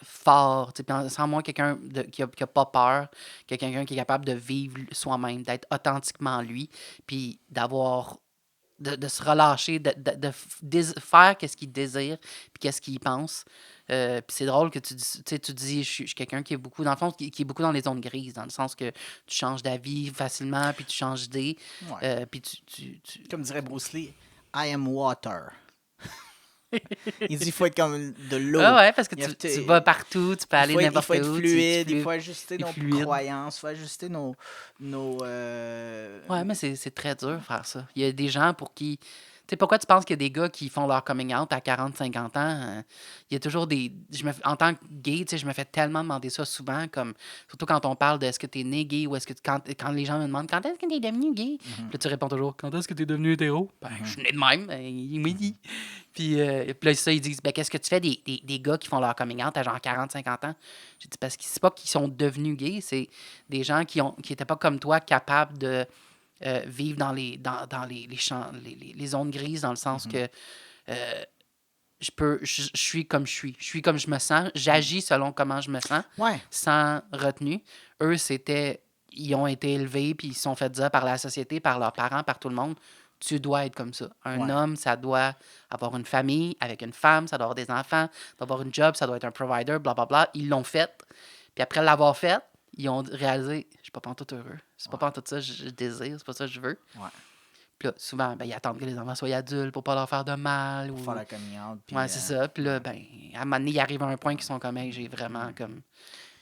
fort, 100 moins quelqu'un qui a pas peur, que quelqu'un qui est capable de vivre soi-même, d'être authentiquement lui, puis d'avoir de se relâcher, de faire qu'est-ce qu'il désire, puis qu'est-ce qu'il pense. Puis c'est drôle que tu dis je suis quelqu'un qui est beaucoup, dans le fond, qui est beaucoup dans les zones grises, dans le sens que tu changes d'avis facilement, puis tu changes d'idée. Ouais. Puis tu... Comme dirait Bruce Lee, I am water. Il dit qu'il faut être comme de l'eau. Ah ouais, parce que Il y a- tu vas partout, tu peux aller n'importe où. Il faut être fluide, il faut tu ajuster t'es nos fluide. croyances, il faut ajuster nos Ouais, mais c'est très dur de faire ça. Il y a des gens pour qui... Tu sais, pourquoi tu penses qu'il y a des gars qui font leur coming out à 40, 50 ans? Il y a toujours des... En tant que gay, tu sais, je me fais tellement demander ça souvent, comme surtout quand on parle de est-ce que t'es né gay ou est-ce que quand les gens me demandent quand est-ce que t'es devenu gay? Puis là, tu réponds toujours quand est-ce que t'es devenu hétéro? Ben, je suis né de même. Il me dit. Puis là, ça, ils disent ben, qu'est-ce que tu fais des gars qui font leur coming out à genre 40, 50 ans? J'ai dit parce que c'est pas qu'ils sont devenus gays, c'est des gens qui étaient pas comme toi capables de vivre dans les champs, les zones grises, dans le sens que je suis comme je suis. Je suis comme je me sens. J'agis selon comment je me sens, Ouais. sans retenue. Eux, ils ont été élevés, puis ils se sont fait dire par la société, par leurs parents, par tout le monde, tu dois être comme ça. Un homme, ça doit avoir une famille avec une femme, ça doit avoir des enfants, ça doit avoir une job, ça doit être un provider, blablabla. Ils l'ont fait. Puis après l'avoir fait, ils ont réalisé, je suis pas pantoute heureux. C'est pas pantoute ça que je désire, c'est pas ça que je veux. Ouais. Puis là, souvent, ben, ils attendent que les enfants soient adultes pour pas leur faire de mal. Pour Ou... faire la coming out. Puis, Ouais, c'est ça. Puis là, ben, à un moment donné, ils arrivent à un point qui sont comme, hey, j'ai vraiment comme.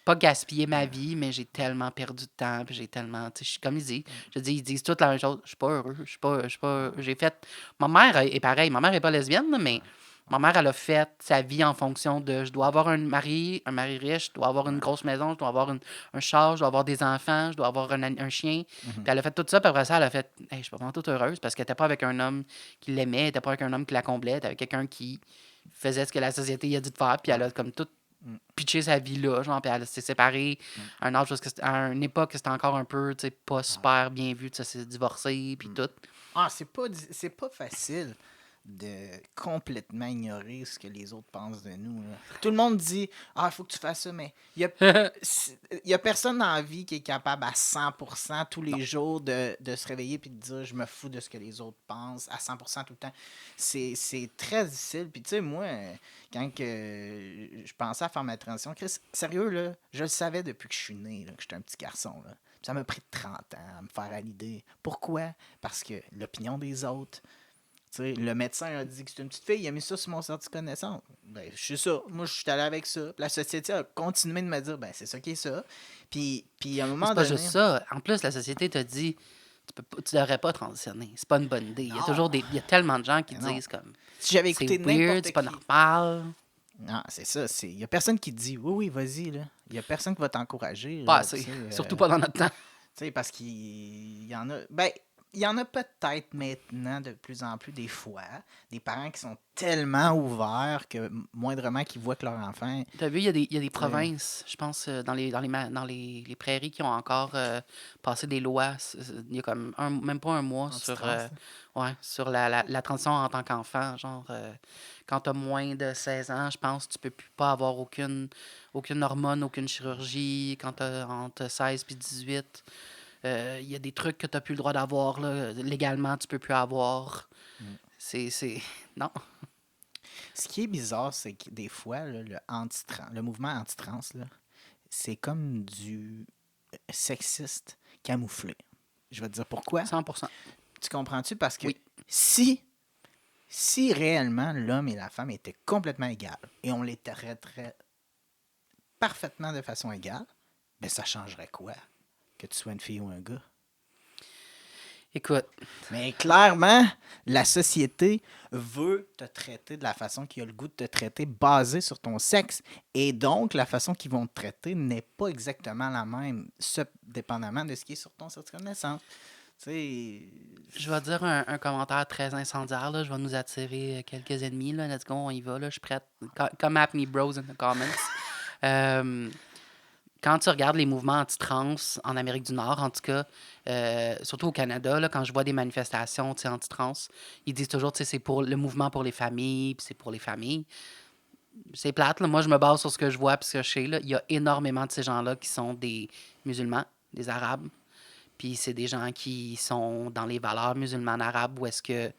Pas gaspillé ma vie, mais j'ai tellement perdu de temps. Puis j'ai tellement. Tu sais, comme ils disent toutes la même chose. Je suis pas heureux. Je suis pas. J'ai fait. Ma mère est pareil. Ma mère est pas lesbienne, là, mais. Ma mère, elle a fait sa vie en fonction de je dois avoir un mari riche, je dois avoir une grosse maison, je dois avoir un char, je dois avoir des enfants, je dois avoir un chien. Puis elle a fait tout ça, puis après ça, elle a fait hey, je suis pas vraiment toute heureuse parce qu'elle n'était pas avec un homme qui l'aimait, elle n'était pas avec un homme qui la comblait, elle était avec quelqu'un qui faisait ce que la société lui a dit de faire, puis elle a comme tout pitché sa vie là, genre, puis elle s'est séparée à un âge, à une époque, c'était encore un peu, tu sais, pas super bien vu, ça s'est divorcé, puis tout. Ah, c'est pas facile de complètement ignorer ce que les autres pensent de nous. Là. Tout le monde dit « Ah, il faut que tu fasses ça », mais il y a personne dans la vie qui est capable à 100% tous les jours de se réveiller et de dire « Je me fous de ce que les autres pensent » à 100% tout le temps. C'est très difficile. Puis tu sais, moi, quand je pensais à faire ma transition, Chris, sérieux, là, je le savais depuis que je suis né, là, que j'étais un petit garçon. Là. Ça m'a pris 30 ans à me faire à l'idée. Pourquoi? Parce que l'opinion des autres... T'sais, le médecin a dit que c'est une petite fille, il a mis ça sur mon certificat de naissance. Ben, je suis ça. Moi, je suis allé avec ça. Puis la société a continué de me dire, ben, c'est ça qui est ça. Puis à un moment C'est pas donné... juste ça. En plus, la société te dit tu devrais pas transitionner. C'est pas une bonne idée. Il y a toujours il y a tellement de gens qui disent comme si j'avais c'est écouté weird, n'importe c'est pas qui... normal. Non, c'est ça. Il y a personne qui dit, oui, vas-y. Là. Il y a personne qui va t'encourager. Pas là, assez. t'sais, Surtout pas dans notre temps. Parce qu'il y en a... Ben, il y en a peut-être maintenant de plus en plus des fois, des parents qui sont tellement ouverts que moindrement qu'ils voient que leur enfant... Tu as vu, il y a des provinces, je pense, dans les prairies qui ont encore passé des lois, il y a comme même pas un mois, sur la transition en tant qu'enfant. Genre, quand tu as moins de 16 ans, je pense que tu peux plus pas avoir aucune hormone, aucune chirurgie. Quand tu as entre 16 et 18... il y a des trucs que tu n'as plus le droit d'avoir. Là. Légalement, tu peux plus avoir. C'est... Non. Ce qui est bizarre, c'est que des fois, là, le mouvement anti-trans, là, c'est comme du sexiste camouflé. Je vais te dire pourquoi. 100%. Tu comprends-tu? Parce que Oui. si réellement l'homme et la femme étaient complètement égales et on les traiterait parfaitement de façon égale, ben ça changerait quoi? Que tu sois une fille ou un gars. Écoute. Mais clairement, la société veut te traiter de la façon qu'il a le goût de te traiter basée sur ton sexe. Et donc, la façon qu'ils vont te traiter n'est pas exactement la même, dépendamment de ce qui est sur ton certificat de naissance. T'sais... Je vais dire un commentaire très incendiaire. Là. Je vais nous attirer quelques ennemis. Là. Let's go, on y va. Là. Je suis prête. Come at me, bros, in the comments. Quand tu regardes les mouvements anti-trans en Amérique du Nord, en tout cas, surtout au Canada, là, quand je vois des manifestations anti-trans, ils disent toujours que c'est pour le mouvement pour les familles, puis c'est pour les familles. C'est plate. Là. Moi, je me base sur ce que je vois, puis ce que je sais. Là. Il y a énormément de ces gens-là qui sont des musulmans, des arabes. Puis c'est des gens qui sont dans les valeurs musulmanes arabes où est-ce que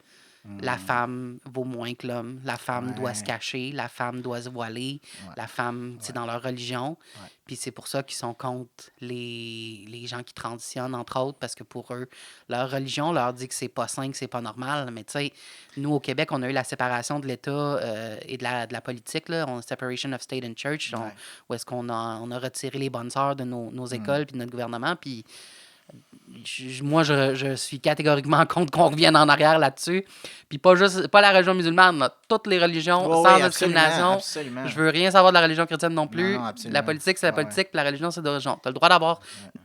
la femme vaut moins que l'homme. La femme doit se cacher, la femme doit se voiler, la femme, c'est dans leur religion. Puis c'est pour ça qu'ils sont contre les gens qui transitionnent, entre autres, parce que pour eux, leur religion leur dit que c'est pas sain, que c'est pas normal. Mais tu sais, nous, au Québec, on a eu la séparation de l'État et de la politique, là. On a separation of state and church, où est-ce qu'on a retiré les bonnes sœurs de nos écoles puis de notre gouvernement. Puis Moi, je suis catégoriquement contre qu'on revienne en arrière là-dessus. Puis pas la religion musulmane, là, toutes les religions, Oui, sans oui, discrimination. absolument. Je veux rien savoir de la religion chrétienne non plus. Non, absolument. La politique, c'est la Ouais, politique, puis la religion, c'est de religion. Tu as le droit d'avoir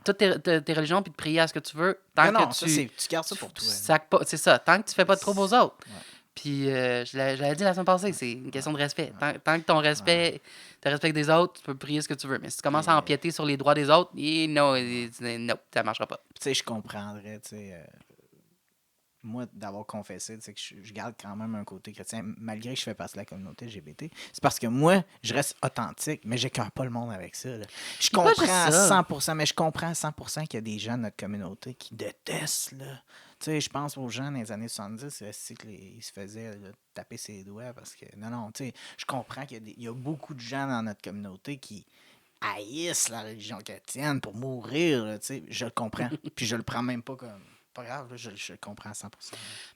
toutes tes religions puis de prier à ce que tu veux, tant Non, que ça, tu gardes ça pour toi. sacs pas. C'est ça, tant que tu fais pas de trouble aux autres. Ouais. Puis, je l'avais dit la semaine passée, c'est une question de respect. Tant que ton respect, tu respectes des autres, tu peux prier ce que tu veux. Mais si tu commences à empiéter sur les droits des autres, non, ça marchera pas. Tu sais, je comprendrais, tu sais, moi, d'avoir confessé, tu sais, que je garde quand même un côté chrétien, malgré que je fais partie de la communauté LGBT. C'est parce que moi, je reste authentique, mais j'écœure pas le monde avec ça. Là. Je pas juste comprends à ça. 100%, mais je comprends à 100% qu'il y a des gens de notre communauté qui détestent, là. Tu sais, je pense aux gens dans les années 70, c'est qu'ils se faisaient là, taper ses doigts parce que... Non, tu sais, je comprends qu'il y a beaucoup de gens dans notre communauté qui haïssent la religion chrétienne pour mourir, là, tu sais. Je le comprends, puis je le prends même pas comme... Pas grave, là, je le comprends à 100%.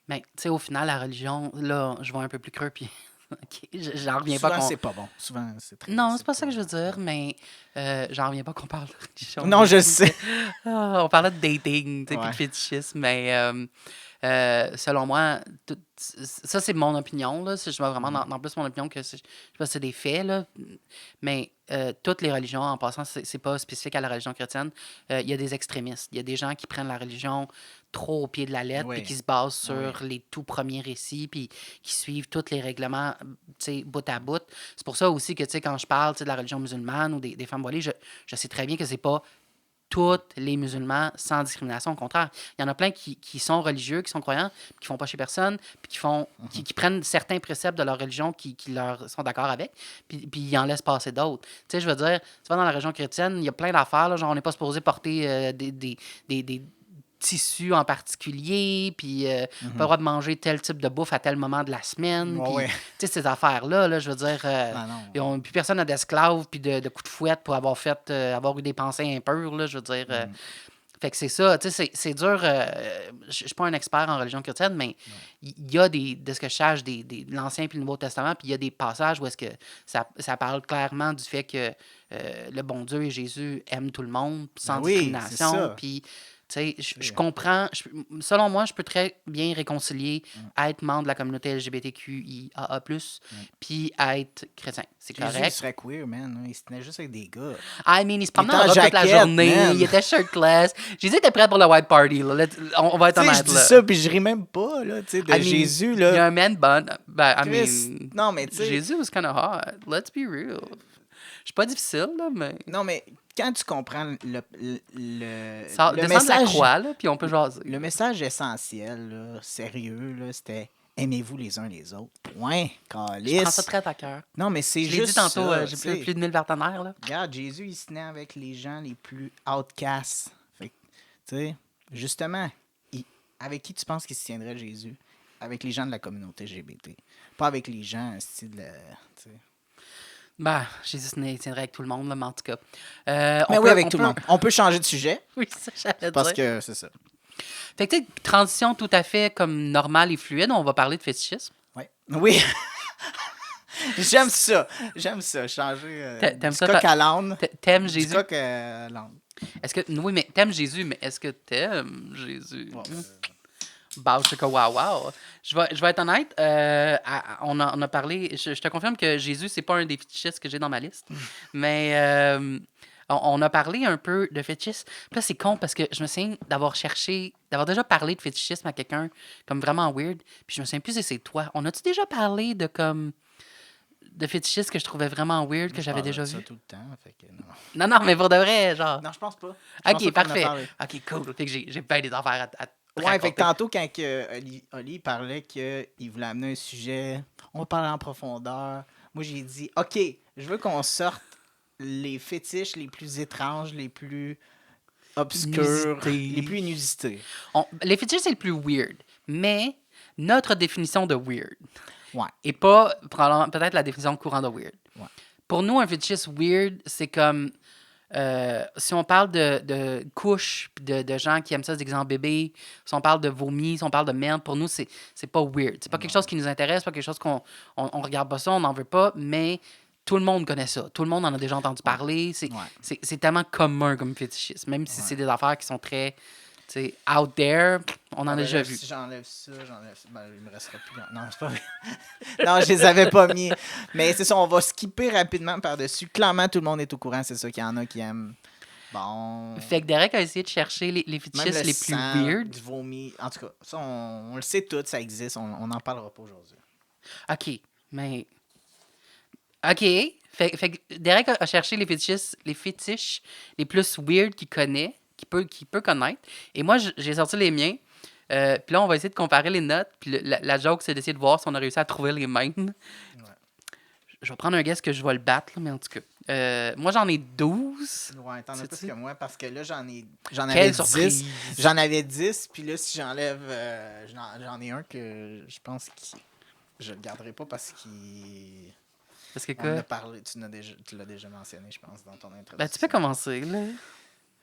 Mais, tu sais, au final, la religion, là, je vais un peu plus creux, puis OK, j'en reviens pas Souvent, qu'on... c'est pas bon. Souvent, c'est très... Non, c'est pas ça que je veux dire, mais j'en reviens pas qu'on parle de religion. Non, je sais. On parlait de dating, tu sais, puis Ouais. de fétichisme, mais selon moi, ça, c'est mon opinion, là. Je vais vraiment dans plus mon opinion que je sais pas si c'est des faits, là. Mais toutes les religions, en passant, c'est pas spécifique à la religion chrétienne. Il y a des extrémistes. Il y a des gens qui prennent la religion trop au pied de la lettre, Oui. puis qui se basent sur les tout premiers récits, puis qui suivent tous les règlements, tu sais, bout à bout. C'est pour ça aussi que, tu sais, quand je parle, tu sais, de la religion musulmane ou des femmes voilées, je sais très bien que c'est pas tous les musulmans sans discrimination. Au contraire, il y en a plein qui sont religieux, qui sont croyants, puis qui font pas chez personne, puis qui prennent certains préceptes de leur religion qui leur sont d'accord avec, puis ils en laissent passer d'autres. Tu sais, je veux dire, tu vas dans la religion chrétienne, il y a plein d'affaires, là, genre on n'est pas supposé porter des tissus en particulier, puis pas le droit de manger tel type de bouffe à tel moment de la semaine, Ouais, puis ouais. tu sais, ces affaires-là, là, je veux dire, Non. puis personne n'a d'esclaves puis de coups de fouette pour avoir eu des pensées impures, là, je veux dire. Fait que c'est ça, tu sais, c'est dur. Je suis pas un expert en religion chrétienne, mais il y a de ce que je sache, de l'Ancien puis le Nouveau Testament, puis il y a des passages où est-ce que ça parle clairement du fait que le bon Dieu et Jésus aiment tout le monde, sans Ben oui, c'est discrimination, ça. puis... Tu sais, je comprends. Selon moi, je peux très bien réconcilier être membre de la communauté LGBTQIAA+, puis être chrétien. C'est Jésus, il correct. serait queer, man. Hein. Il se tenait juste avec des gars. I mean, il se promenait était en en robe toute la jaquette, journée. man. Il était shirtless. Jésus était prêt pour le white party. Là. On va être Tu sais, je honnête. dis Là. ça, puis je ris même pas, là, tu sais, de I mean, Jésus, Il y a là. un man bun. Ben, I Chris, mean, non, mais tu sais... Jésus was kind of hot. Let's be real. Je suis pas difficile, là, mais... Non, mais quand tu comprends le Ça, le descends de la message... croix, là, puis on peut jaser. Le message essentiel, là, sérieux, là, c'était « Aimez-vous les uns les autres. » Point. Je prends ça très à cœur. Non, mais c'est Je l'ai juste dit tantôt, ça, j'ai tu sais. plus de 1000 partenaires, là. Regarde, Jésus, il se tenait avec les gens les plus outcasts. Fait que, tu sais, justement, avec qui tu penses qu'il se tiendrait Jésus? Avec les gens de la communauté LGBT. Pas avec les gens, style, tu sais. Ben, Jésus se tiendrait avec tout le monde, là, mais en tout cas. Mais oui, avec tout le monde. On peut changer de sujet, Oui, ça, j'allais parce dire. que c'est ça. Fait que, tu sais, transition tout à fait comme normale et fluide, on va parler de fétichisme. Ouais. Oui. J'aime ça. J'aime ça. Changer T'aimes du ça, coq à l'âne. T'aimes Du Jésus? coq à l'âne. Est-ce que... Oui, mais t'aimes Jésus, mais est-ce que t'aimes Jésus? Ouais, Bah, c'est que wow. Je vais être honnête, on a parlé, je te confirme que Jésus, c'est pas un des fétichistes que j'ai dans ma liste, mais on a parlé un peu de fétichisme. Puis là, c'est con parce que je me souviens d'avoir déjà parlé de fétichisme à quelqu'un comme vraiment weird, puis je me souviens plus si c'est toi. On a-tu déjà parlé de fétichisme que je trouvais vraiment weird, que j'avais déjà ça vu? tout le temps, fait que non. Non, mais pour de vrai, genre. Non, je pense pas. Je pense Ok, pas qu'on en a parfait. parlé. Ok, cool. Fait que j'ai bien des affaires à Ouais, raconter. fait que tantôt, quand Oli parlait qu'il voulait amener un sujet, on va parler en profondeur. Moi, j'ai dit, OK, je veux qu'on sorte les fétiches les plus étranges, les plus obscurs, Inusités. les plus inusités. Les fétiches, c'est le plus weird, mais notre définition de weird Ouais. et pas probablement peut-être la définition courante de weird. Ouais. Pour nous, un fétichiste weird, c'est comme si on parle de couches, pis de gens qui aiment ça, des exemples bébés, si on parle de vomi, si on parle de merde, pour nous, c'est pas weird. C'est pas quelque chose qui nous intéresse, pas quelque chose qu'on regarde pas ça, on n'en veut pas, mais tout le monde connaît ça. Tout le monde en a déjà entendu parler. C'est tellement commun comme fétichisme, même si c'est des affaires qui sont très Tu sais, out there, on en a ben déjà là, vu. Si j'enlève ça, ben, il me restera plus. Non, c'est pas vrai. Non, je les avais pas mis. Mais c'est ça, on va skipper rapidement par-dessus. Clairement, tout le monde est au courant. C'est ça qu'il y en a qui aiment. Bon. Fait que Derek a essayé de chercher les Même fétichistes le les plus sang, weird. du vomi. En tout cas, ça, on le sait tout, ça existe. On n'en parlera pas aujourd'hui. OK, mais... OK. Fait que Derek a cherché les fétiches les plus weird qu'il connaît, qu'il peut connaître. Et moi, j'ai sorti les miens. Puis là, on va essayer de comparer les notes. Puis la joke, c'est d'essayer de voir si on a réussi à trouver les mêmes. Je vais prendre un guess que je vais le battre, là, mais en tout cas. Moi, j'en ai 12. Ouais, t'en as plus Sais-tu? que moi parce que là, j'en avais Quelle 10. surprise! J'en avais 10, puis là, si j'enlève. J'en ai un que je pense que je le garderai pas parce qu'il. Parce que On en a quoi? parlé, tu l'as déjà mentionné, je pense, dans ton introduction. Ben, tu peux commencer, là.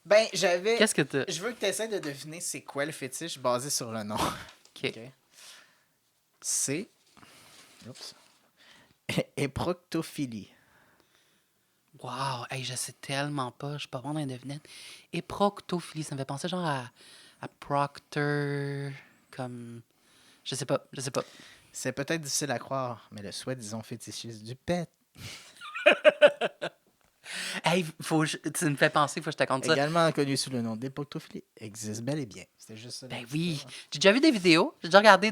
Ben, j'avais. Qu'est-ce que t'as? Je veux que tu essaies de deviner c'est quoi le fétiche basé sur le nom. OK. OK. C'est. Oups. Éproctophilie. Wow! Hey, je sais tellement pas. Je suis pas bon dans les devinettes. Éproctophilie, ça me fait penser genre à Proctor, comme... Je sais pas. C'est peut-être difficile à croire, mais le soi-disant fétichiste du pet. Hey, tu me fais penser, faut que je te compte ça. Également connu sous le nom d'éproctophilie, existe bel et bien. C'était juste ça. Ben oui. J'ai déjà vu des vidéos. J'ai déjà regardé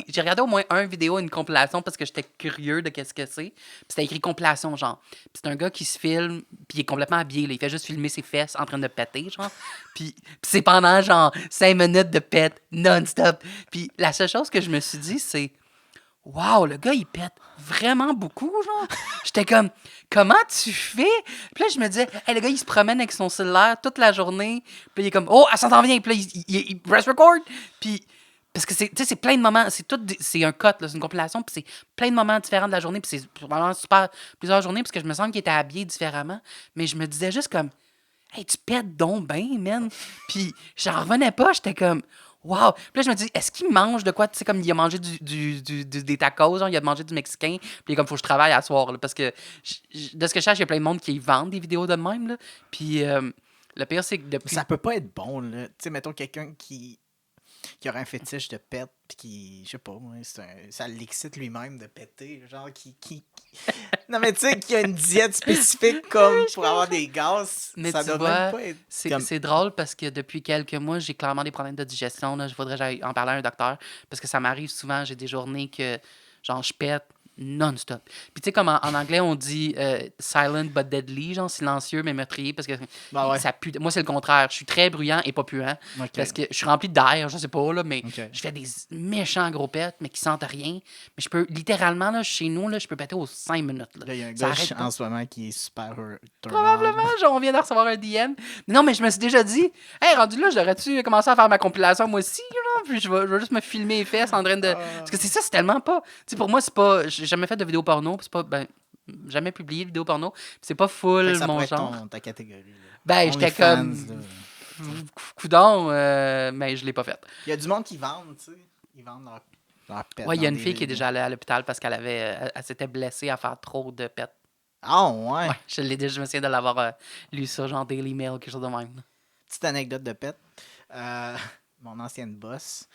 J'ai regardé au moins une vidéo, une compilation, parce que j'étais curieux de qu'est-ce que c'est. Puis c'était écrit compilation, genre. Puis c'est un gars qui se filme, puis il est complètement habillé, là. Il fait juste filmer ses fesses en train de péter, genre. Puis c'est pendant, genre, 5 minutes de pète non-stop. Puis la seule chose que je me suis dit, c'est... Wow, le gars, il pète vraiment beaucoup, genre. J'étais comme, comment tu fais? Puis là, je me disais, hey, le gars, il se promène avec son cellulaire toute la journée. Puis il est comme, oh, elle s'entend bien. Puis là, il press record. Puis, parce que c'est plein de moments. C'est un cut, là, c'est une compilation. Puis c'est plein de moments différents de la journée. Puis c'est vraiment super, plusieurs journées. Parce que je me sens qu'il était habillé différemment. Mais je me disais juste comme, hey, tu pètes donc bien, man. Puis j'en revenais pas. J'étais comme, wow! Puis là, je me dis, est-ce qu'il mange de quoi? Tu sais, comme il a mangé des tacos, genre, il a mangé du mexicain. Puis il est comme, faut que je travaille à soir, là, parce que de ce que je sache, il y a plein de monde qui vendent des vidéos de même, là. Puis le pire, c'est que depuis... Ça peut pas être bon, là. Tu sais, mettons quelqu'un qui aurait un fétiche de pète, puis qui, je sais pas, moi, ça l'excite lui-même de péter, genre, Non, mais tu sais, qui a une diète spécifique comme pour avoir des gaz, Mais ça tu doit vois, même pas être comme... c'est drôle parce que depuis quelques mois, j'ai clairement des problèmes de digestion. Là. Je voudrais que j'aille en parler à un docteur parce que ça m'arrive souvent. J'ai des journées que, genre, je pète non-stop. Puis tu sais, comme en anglais, on dit silent but deadly, genre silencieux mais meurtrier parce que Ben ouais. ça pue. Moi, c'est le contraire. Je suis très bruyant et pas puant Ok. parce que je suis rempli d'air, je sais pas, là, mais Ok. je fais des méchants gros pets, mais qui sentent rien. Mais je peux, littéralement, là, chez nous, là, je peux péter aux 5 minutes. Là. Là, il y a un Ça gars arrête pas. en ce moment qui est super turn on. Probablement, genre, on vient de recevoir un DM. Mais non, mais je me suis déjà dit, hey, rendu là, j'aurais-tu commencé à faire ma compilation moi aussi, genre, puis je vais juste me filmer les fesses en train de. Parce que c'est ça, c'est tellement pas. Tu sais, pour moi, c'est pas. J'ai jamais fait de vidéo porno, puis c'est pas. Ben, jamais publié de vidéo porno, puis c'est pas full Fait que ça mon pourrait être genre. ta catégorie. Là. Ben, j'étais comme. OnlyFans, là. Coudon, mais je l'ai pas fait. Il y a du monde qui vendent, tu sais. Ils vendent leur pète. Ouais, il y a dans une fille des- qui est déjà allée à l'hôpital parce qu'elle avait. Elle s'était blessée à faire trop de pets. Ah, ouais. Ouais, je me souviens de l'avoir lu sur genre Daily Mail, quelque chose de même. là. Petite anecdote de pète. Mon ancienne boss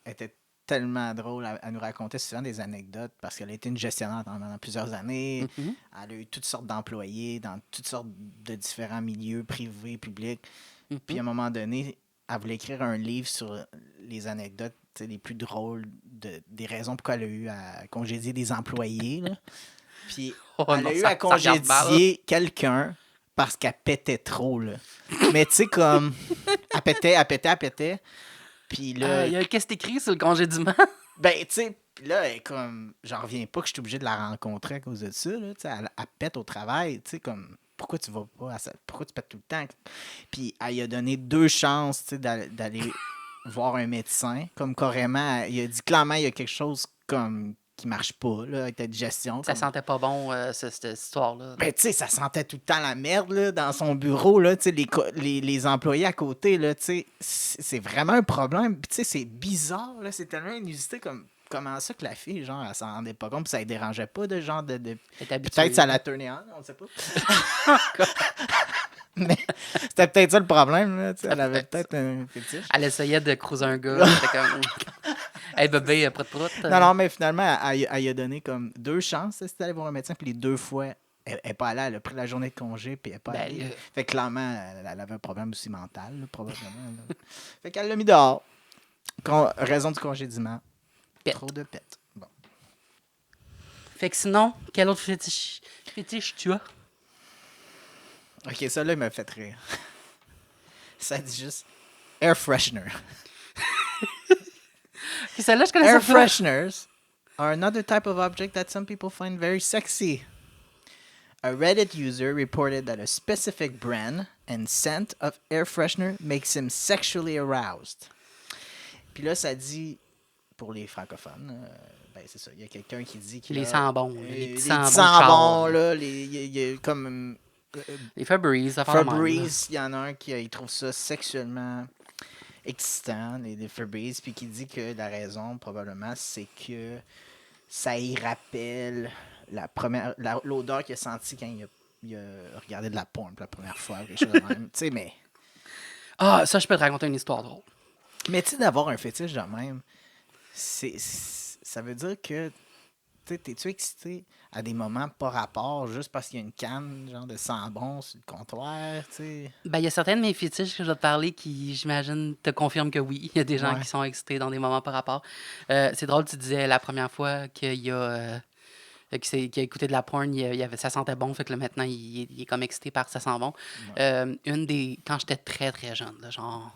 était tellement drôle à nous raconter souvent des anecdotes parce qu'elle a été une gestionnaire pendant plusieurs années. Mhm. Elle a eu toutes sortes d'employés dans toutes sortes de différents milieux, privés, publics. Mhm. Puis à un moment donné, elle voulait écrire un livre sur les anecdotes tu sais, les plus drôles des raisons pourquoi elle a eu à congédier des employés. Là. Puis Oh elle non, a eu ça- à ça regarde mal. congédier quelqu'un parce qu'elle pétait trop. Là. Mais tu sais, comme, elle pétait. Puis là, Qu'est-ce que t'écris sur le congédiement? ben, tu sais, puis là, elle est comme, j'en reviens pas que je suis obligé de la rencontrer à cause de ça. Là, tu sais, elle pète au travail, tu sais, comme, pourquoi tu vas pas à ça? Pourquoi tu pètes tout le temps? Puis elle a donné 2 chances, tu sais, d'aller voir un médecin. Comme carrément, il a dit clairement, il y a quelque chose comme qui marche pas, là, avec ta digestion. Ça comme- sentait pas bon, cette histoire-là. Ben, tu sais, ça sentait tout le temps la merde, là, dans son bureau, là, tu sais, les employés à côté, là, tu sais, c'est vraiment un problème. Puis, tu sais, c'est bizarre, là, c'est tellement inusité comme... Comment ça que la fille, genre, elle s'en rendait pas compte, puis ça ne dérangeait pas de genre de... T'es habitué. Peut-être ça l'a tourné on ne sait pas. Mais c'était peut-être ça le problème. Là, tu sais, elle avait peut-être un fétiche. Elle essayait de cruiser un gars. C'était comme. Hey bébé, prout. Non, mais finalement, elle y a donné comme 2 chances si d'aller voir un médecin. Puis les 2 fois, elle n'est pas allée. Elle a pris la journée de congé. Puis elle n'est pas Ben, allée. là. Fait que clairement, elle avait un problème aussi mental, là, probablement. Là. Fait qu'elle l'a mis dehors. Raison du congédiement. Pète. Trop de pète. Bon. Fait que sinon, quel autre fétiche tu as? Ok, ça là, il m'a fait rire. Ça dit juste air freshener. Puis celle-là, je connais Air ça. fresheners are another type of object that some people find very sexy. A Reddit user reported that a specific brand and scent of air freshener makes him sexually aroused. Puis là, ça dit, pour les francophones, ben c'est ça, il y a quelqu'un qui dit que Les sambons, les petits les sambons de sambons, char. là, il y a comme Les Febreze, ça fait la même, là. Febreze, il y en a un qui il trouve ça sexuellement excitant, les Febreze, puis qui dit que la raison, probablement, c'est que ça y rappelle l'odeur qu'il a sentie quand il a regardé de la porn pour la première fois, quelque chose de même. Tu sais, mais Ah, ça, je peux te raconter une histoire drôle. tu sais, d'avoir un fétiche de même, ça veut dire que t'es-tu excité à des moments pas rapport juste parce qu'il y a une canne genre de sambon sur le comptoir, tu sais? Ben, il y a certains de mes fétiches que je vais te parler qui, j'imagine, te confirment que oui. Il y a des gens Ouais. qui sont excités dans des moments par rapport. C'est drôle, tu disais la première fois qu'il a écouté de la porn, ça sentait bon, fait que là, maintenant, il est comme excité par ça sent bon. Quand j'étais très, très jeune, là, genre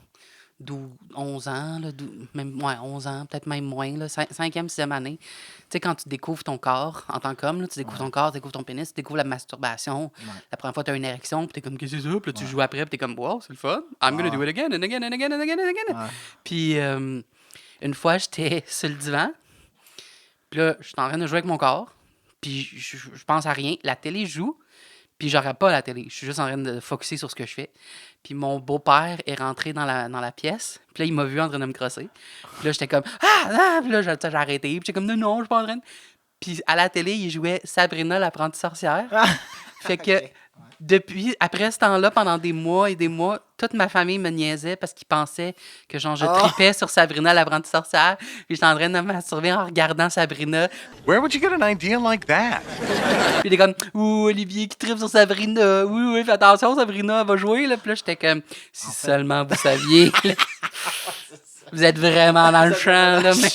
11 ans, là, 11 ans, peut-être même moins, là, 5e, 6e année. Tu sais, quand tu découvres ton corps en tant qu'homme, là, tu découvres ton corps, tu découvres ton pénis, tu découvres la masturbation. La première fois, tu as une érection, puis tu es comme, qu'est-ce que c'est ça? Puis là, tu joues après, puis tu es comme, wow, c'est le fun. I'm gonna do it again and again and again and again and again. Ouais. Puis une fois, j'étais sur le divan, puis là, je suis en train de jouer avec mon corps, puis je pense à rien. La télé joue, puis j'aurais pas la télé. Je suis juste en train de focusser sur ce que je fais. Puis mon beau-père est rentré dans la pièce. Puis là, il m'a vu en train de me crosser. Puis là, j'étais comme « Ah! » Puis là, j'ai arrêté. Puis j'étais comme « Non, je suis pas en train de... » Puis à la télé, il jouait Sabrina, l'apprentie sorcière. Fait que depuis, après ce temps-là, pendant des mois et des mois, toute ma famille me niaisait parce qu'ils pensaient que genre je tripais sur Sabrina, l'apprentie sorcière. Puis j'étais en train de me masturber en regardant Sabrina. Where would you get an idea like that? Puis il était comme « Ouh, Olivier qui tripe sur Sabrina. Oui, fais attention, Sabrina, elle va jouer. » Puis là, j'étais comme « Si seulement vous saviez. » Vous êtes vraiment dans le champ, là, mais...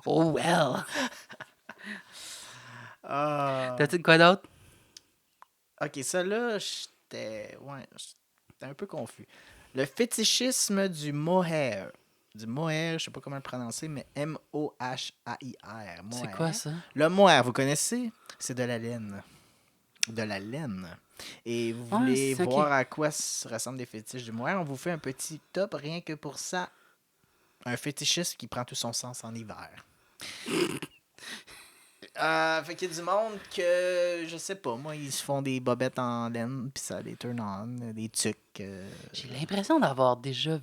Oh well. T'as-tu de quoi d'autre? Ok, ça là, j'étais un peu confus. Le fétichisme du mohair. Du mohair, je sais pas comment le prononcer, mais M-O-H-A-I-R. C'est mohair. quoi ça? Le mohair, vous connaissez? C'est de la laine. De la laine. Et vous voulez c'est ok. voir à quoi ressemblent les fétiches du mohair? On vous fait un petit top rien que pour ça. Un fétichisme qui prend tout son sens en hiver. Fait qu'il y a du monde que, je sais pas, moi, ils se font des bobettes en laine, puis ça les turn on, des tucs. J'ai l'impression d'avoir déjà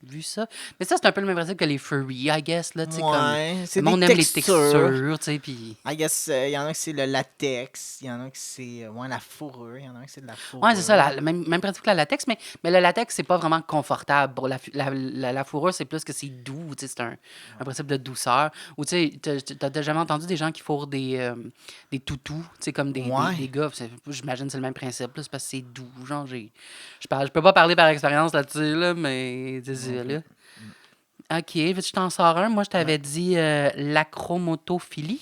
vu ça. Mais ça, c'est un peu le même principe que les furry, I guess, là, tu sais, comme... c'est Le monde des aime les textures, tu sais, puis... I guess, il y en a que c'est le latex, il y en a que c'est la fourrure, il y en a que c'est de la fourrure. Ouais, c'est ça, le même principe que la latex, mais le latex, c'est pas vraiment confortable. Pour la fourrure, c'est plus que c'est doux, tu sais, c'est un principe de douceur. Ou tu sais, t'as jamais entendu des gens qui fourrent des toutous, tu sais, comme des gars. J'imagine que c'est le même principe, là, c'est parce que c'est doux. Genre, je peux pas parler par expérience là-dessus, là, mais là. OK, veux-tu que je t'en sors un? Moi, je t'avais dit l'acromotophilie.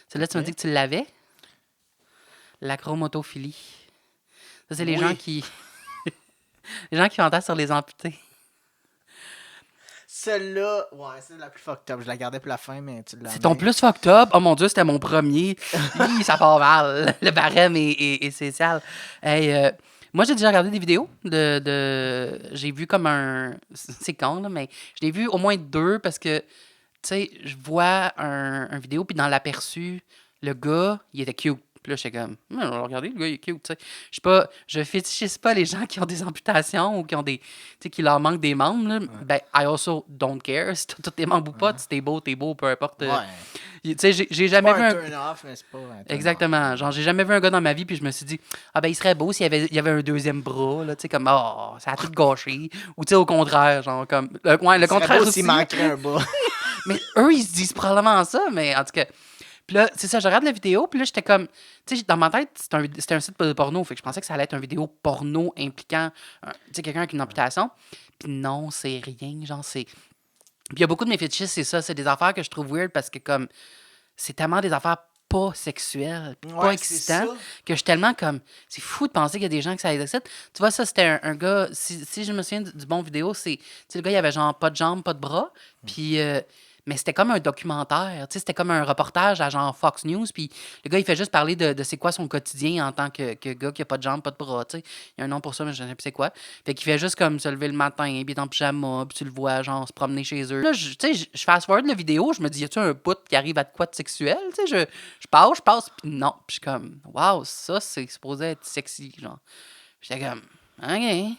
Celle-là, tu m'as dit que tu l'avais. L'acromotophilie. Ça, c'est les gens qui... les gens qui fantasment sur les amputés. Celle-là, c'est la plus fucked up. Je la gardais pour la fin, mais tu l'as. C'est ton plus fucked up? Oh mon Dieu, c'était mon premier. Hi, ça part mal. Le barème est spécial. Hey, moi, j'ai déjà regardé des vidéos j'ai vu comme un... C'est con, là, mais je l'ai vu au moins 2 parce que, tu sais, je vois un vidéo, puis dans l'aperçu, le gars, il était cute. Puis là, j'étais comme, regardez, le gars, il est cute, tu sais. Je fétichise pas les gens qui ont des amputations ou qui ont des, tu sais, qui leur manquent des membres, là. Ben, I also don't care si t'as tous tes membres ou pas. Si t'es beau, peu importe. Ouais. Tu sais, j'ai C'est jamais pas vu un un... turn-off, mais c'est pas un turn-on. Exactement. Genre, j'ai jamais vu un gars dans ma vie, puis je me suis dit, ah ben, il serait beau s'il y avait un deuxième bras, là, tu sais, comme, oh, ça a tout gâché. Ou, tu sais, au contraire, genre, comme, le contraire aussi. S'il manquerait un bas. Mais eux, ils se disent probablement ça, mais en tout cas. Puis là, c'est ça, je regarde la vidéo, puis là, j'étais comme, tu sais, dans ma tête, c'était un site de porno, fait que je pensais que ça allait être une vidéo porno impliquant, tu sais, quelqu'un avec une amputation. Puis non, c'est rien, genre, c'est... Puis il y a beaucoup de mes fétichistes, c'est ça, c'est des affaires que je trouve weird parce que, comme, c'est tellement des affaires pas sexuelles, puis pas Ouais, c'est excitantes, ça. que je suis tellement comme, c'est fou de penser qu'il y a des gens que ça les excite. Tu vois, ça, c'était un gars, si je me souviens du bon vidéo, c'est, tu sais, le gars, il avait genre pas de jambes, pas de bras, puis... mais c'était comme un documentaire, tu sais, c'était comme un reportage à genre Fox News, puis le gars, il fait juste parler de c'est quoi son quotidien en tant que gars qui a pas de jambes, pas de bras, tu sais. Il y a un nom pour ça, mais je ne sais plus c'est quoi. Fait qu'il fait juste comme se lever le matin, puis il est en pyjama, puis tu le vois, genre, se promener chez eux. Là, tu sais, je fast-forward la vidéo, je me dis, y a-tu un bout qui arrive à de quoi de sexuel, tu sais, je passe, puis non. Puis je suis comme, waouh, ça, c'est supposé être sexy, genre. J'étais comme, OK.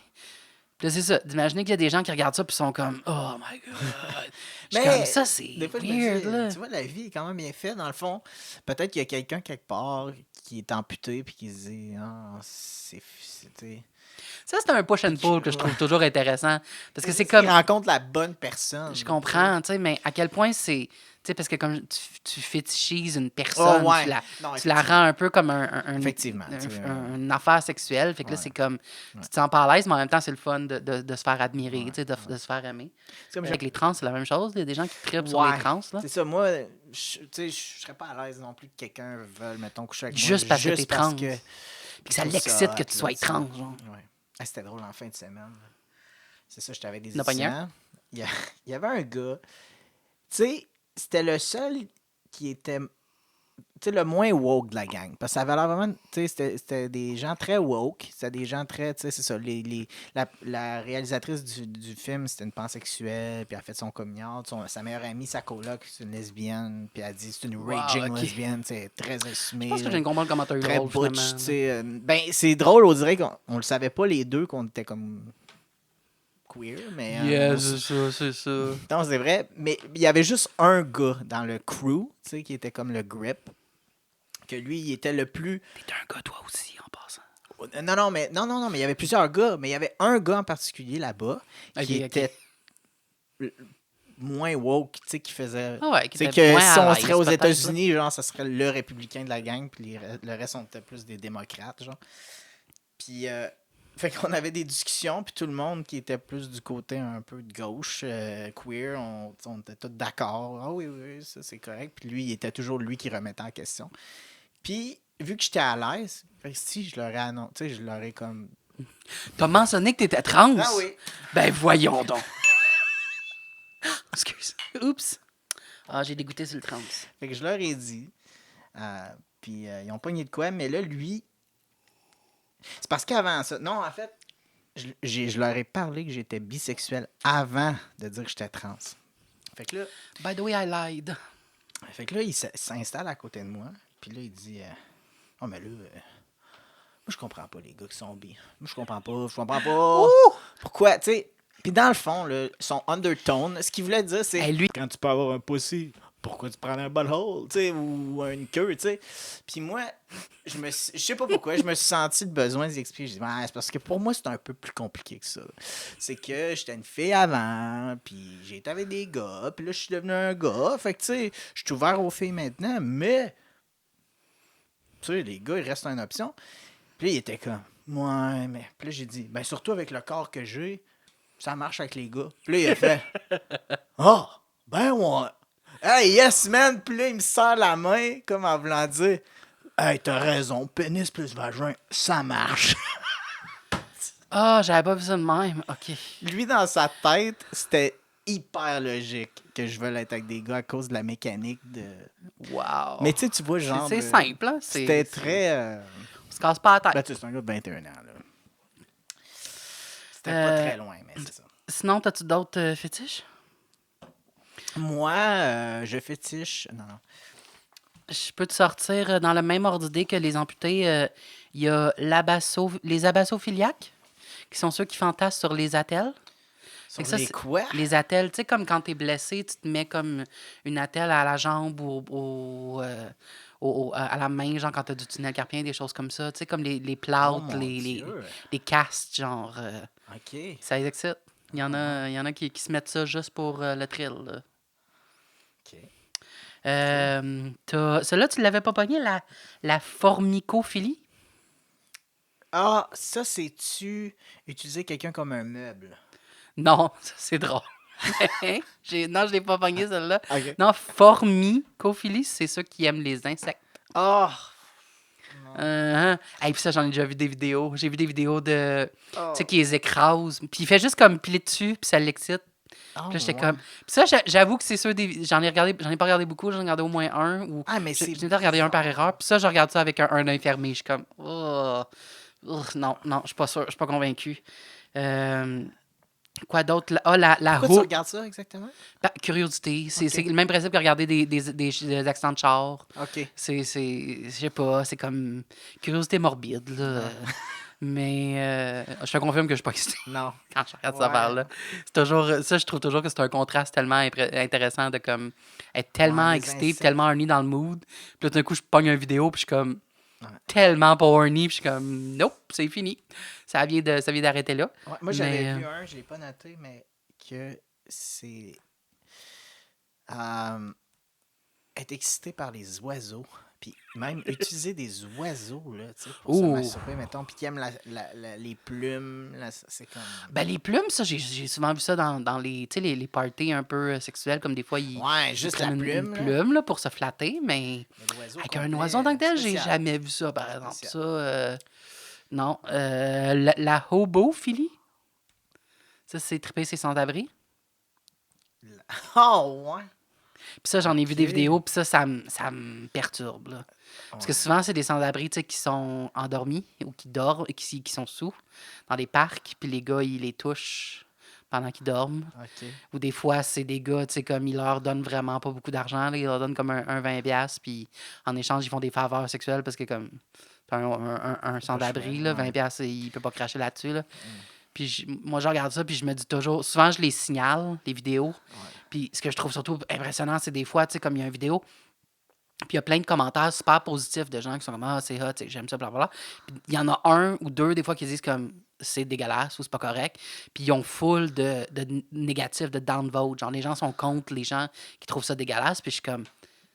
Puis là, c'est ça, d'imaginer qu'il y a des gens qui regardent ça, puis sont comme, oh my God. Je suis comme, ça, c'est des fois, je me weird, dis, là. tu vois, la vie est quand même bien faite. Dans le fond, peut-être qu'il y a quelqu'un quelque part qui est amputé puis qui se dit, ah, c'était. Ça, c'est un push and pull que je trouve toujours intéressant. Parce que c'est comme. comme. Il rencontre la bonne personne. Je comprends, tu sais, mais à quel point c'est. Tu sais, parce que comme tu fétichises une personne, Oh, ouais. tu la rends un peu comme Effectivement, une affaire sexuelle. Fait que là, c'est comme. Tu te sens pas à l'aise, mais en même temps, c'est le fun de se faire admirer, tu sais, de se faire aimer. Comme Avec les trans, c'est la même chose. Il y a des gens qui trippent sur Ouais. les trans, là. C'est ça, moi, tu sais, je serais pas à l'aise non plus que quelqu'un veuille, mettons, coucher avec moi. Juste parce que t'es trans. que Puis que ça je trouve l'excite que hot, tu là, sois tu sais. trans, genre. Ouais. Ah, c'était drôle en fin de semaine. C'est ça, j'étais avec des T'en as pogné un? étudiants. Il y avait un gars. Tu sais, c'était le seul qui était, tu sais, le moins woke de la gang. Parce que ça avait l'air vraiment, tu sais, c'était des gens très woke. C'était des gens très, tu sais, c'est ça. La réalisatrice du film, c'était une pansexuelle, puis elle a fait son coming out. Sa meilleure amie, sa coloc, c'est une lesbienne, puis elle dit c'est une raging ok. lesbienne, c'est très assumée. Je pense que j'ai une comprendre comment t'as eu Très le rôle, butch, finalement. tu sais. Ben, c'est drôle, on dirait qu'on le savait pas les deux, qu'on était comme queer, mais... c'est ça. Non, c'est vrai. Mais il y avait juste un gars dans le crew, tu sais, qui était comme le grip, que lui, il était le plus... T'es un gars, toi aussi, en passant. Non, mais il y avait plusieurs gars, mais il y avait un gars en particulier là-bas qui Ok. était moins woke, tu sais, qui faisait... Ah ouais, qui C'est était que moins si à on l'aise, serait aux peut-être, États-Unis, genre, ça serait le républicain de la gang, puis le reste, on était plus des démocrates, genre. Puis, fait qu'on avait des discussions, puis tout le monde qui était plus du côté un peu de gauche, queer, on était tous d'accord. Ah oui, ça c'est correct. Puis lui, il était toujours lui qui remettait en question. Puis, vu que j'étais à l'aise, fait que si je leur ai annoncé, tu sais, je leur ai comme... T'as mentionné que t'étais trans? Ah oui! Ben voyons donc. Excuse. Oups. Ah, j'ai dégoûté sur le trans. Fait que je leur ai dit. Puis ils ont pogné de quoi, mais là, lui. C'est parce qu'avant ça. Non, en fait, je leur ai parlé que j'étais bisexuel avant de dire que j'étais trans. Fait que là, By the way, I lied. il s'installe à côté de moi. Puis là, il dit oh, mais là, moi, je comprends pas les gars qui sont bi. Moi, je comprends pas. Pourquoi, tu sais. Puis dans le fond, là, son undertone, ce qu'il voulait dire, c'est Hey, lui- quand tu peux avoir un pussy, pourquoi tu prends un butthole, tu sais, ou une queue, tu sais. Puis moi, je sais pas pourquoi, je me suis senti le besoin d'expliquer. Je dis, c'est parce que pour moi, c'est un peu plus compliqué que ça. C'est que j'étais une fille avant, puis j'ai été avec des gars, puis là, je suis devenu un gars. Fait que, tu sais, je suis ouvert aux filles maintenant, mais, tu sais, les gars, ils restent une option. Puis là, il était comme, ouais, mais. Puis là, j'ai dit, ben, surtout avec le corps que j'ai, ça marche avec les gars. Puis là, il a fait, oh, ben ouais. Hey, yes, man. Puis là, il me serre la main, comme en voulant dire, hey, t'as raison, pénis plus vagin, ça marche. Ah, j'avais pas vu ça de même. OK. Lui, dans sa tête, c'était hyper logique que je veuille être avec des gars à cause de la mécanique de. Wow. Mais tu sais, tu vois, genre. C'est simple, hein? C'était très. On se casse pas la tête. Ben, tu sais, c'est un gars de 21 ans, là. C'était pas très loin, mais c'est ça. Sinon, t'as-tu d'autres fétiches? Moi, je fétiche. Non. Je peux te sortir dans le même ordre d'idée que les amputés. Il y a les abasophiliaques, qui sont ceux qui fantasment sur les attelles. Sur que ça, les c'est- quoi? Les attelles, tu sais, comme quand t'es blessé, tu te mets comme une attelle à la jambe ou à la main, genre quand t'as du tunnel carpien, des choses comme ça. Tu sais, comme les Oh plâtres, mon Dieu. les castes, genre. OK. Ça les excite. Il y en a qui se mettent ça juste pour le thrill, là. OK. Celle-là, tu l'avais pas pogné, la formicophilie? Ah, ça, c'est-tu utiliser quelqu'un comme un meuble? Non, ça, c'est drôle. Non, je l'ai pas pogné, celle-là. OK. Non, formicophilie, c'est ceux qui aiment les insectes. Ah! Puis ça, j'en ai déjà vu des vidéos. J'ai vu des vidéos de... Oh. Tu sais, qui les écrasent. Puis il fait juste comme piler dessus, puis ça l'excite. Oh, Puis là, j'étais ouais. comme... Puis ça, j'avoue que c'est sûr, j'en ai pas regardé beaucoup, j'en ai regardé au moins un. Ou... Ah, mais J'ai c'est... peut-être regardé un par erreur. Puis ça, je regarde ça avec un œil fermé. Je suis comme... non, je suis pas sûr, je suis pas convaincu. Quoi d'autre? La Pourquoi tu hook. regardes ça exactement? Curiosité. C'est Ok. le même principe que regarder des accidents de char. OK. Je sais pas, c'est comme curiosité morbide, là. Mais je te confirme que je suis pas excité Non. quand je regarde Ouais. ça par là. C'est toujours, ça, je trouve toujours que c'est un contraste tellement intéressant de comme être tellement Ouais, les excité, puis insectes. tellement horny dans le mood. Puis là, tout d'un coup, je pogne une vidéo, puis je suis comme Ouais. tellement pas horny, puis je suis comme nope, c'est fini. Ça vient d'arrêter là. Ouais, moi, j'avais Mais, vu un, je l'ai pas noté, mais que c'est... être excité par les oiseaux. Puis même utiliser des oiseaux, là, tu sais, pour se Ouh. masturber, mettons. Puis qui aiment les plumes, là, c'est comme... Ben, les plumes, ça, j'ai souvent vu ça dans les, tu sais, les parties un peu sexuelles, comme des fois, ils Ouais, juste prennent la une plume, là. plume là, pour se flatter, mais Mais l'oiseau avec un complet, oiseau en tant que tel, j'ai spécial. jamais vu ça, par exemple. Spécial. Ça, non. La hobophilie, ça, c'est triper ses sans-abri. Oh, ouais. Puis ça, j'en ai vu des Ok. vidéos, puis ça me perturbe, là. Parce que souvent, c'est des sans-abri, tu sais, qui sont endormis ou qui dorment, qui sont sous dans des parcs, puis les gars, ils les touchent pendant qu'ils dorment. OK. Ou des fois, c'est des gars, tu sais, comme ils leur donnent vraiment pas beaucoup d'argent, là, ils leur donnent comme un 20$, puis en échange, ils font des faveurs sexuelles parce que comme t'as un sans-abri, là, ouais. 20$, il peut pas cracher là-dessus, là. Puis moi, je regarde ça, puis je me dis toujours... Souvent, je les signale, les vidéos. Puis ce que je trouve surtout impressionnant, c'est des fois, tu sais, comme il y a une vidéo, puis il y a plein de commentaires super positifs de gens qui sont comme « Ah, c'est hot, tu sais, j'aime ça, blablabla. » Puis il y en a un ou deux, des fois, qui disent comme « C'est dégueulasse » ou « C'est pas correct ». Puis ils ont full de négatifs, de downvote. Genre, les gens sont contre les gens qui trouvent ça dégueulasse. Puis je suis comme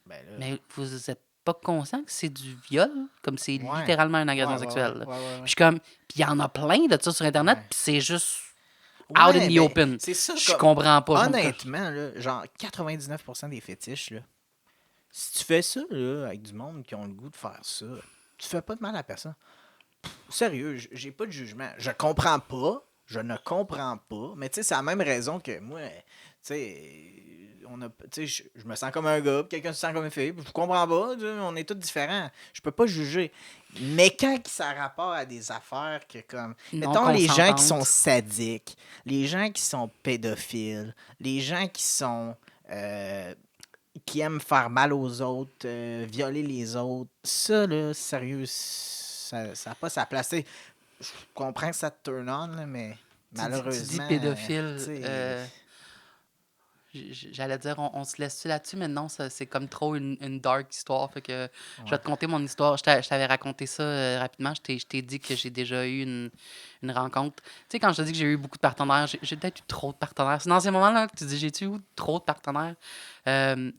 Ben là... « Mais vous êtes pas conscient que c'est du viol? Comme c'est Ouais. littéralement une agression Ouais, sexuelle. là. ouais. Puis je suis comme... Puis il y en a plein de ça sur Internet, Ouais. puis c'est juste out in Ouais, the ben, open. c'est ça, Je comme- comprends pas. Honnêtement, là, genre 99% des fétiches, là, si tu fais ça là, avec du monde qui ont le goût de faire ça, tu fais pas de mal à personne. Sérieux, j'ai pas de jugement. Je comprends pas. Je ne comprends pas. Mais tu sais, c'est la même raison que moi. Tu sais, je me sens comme un gars, puis quelqu'un se sent comme une fille. Puis je comprends pas. Tu sais, on est tous différents. Je peux pas juger. Mais quand ça a rapport à des affaires que comme. Non Mettons les gens qui sont consentantes. sadiques, les gens qui sont pédophiles, les gens qui sont. Qui aiment faire mal aux autres, violer les autres. Ça, là, sérieux, ça n'a pas sa place. Tu sais, je comprends que ça te turn on, là, mais malheureusement... Tu dis pédophile. tu sais, J'allais dire, on se laisse-tu là-dessus, mais non, c'est comme trop une dark histoire. Fait que je vais te conter mon histoire. Je t'avais raconté ça rapidement. Je t'ai dit que j'ai déjà eu une rencontre. Tu sais, quand je te dis que j'ai eu beaucoup de partenaires, j'ai peut-être eu trop de partenaires. C'est dans ces moments-là que tu dis, j'ai-tu eu trop de partenaires?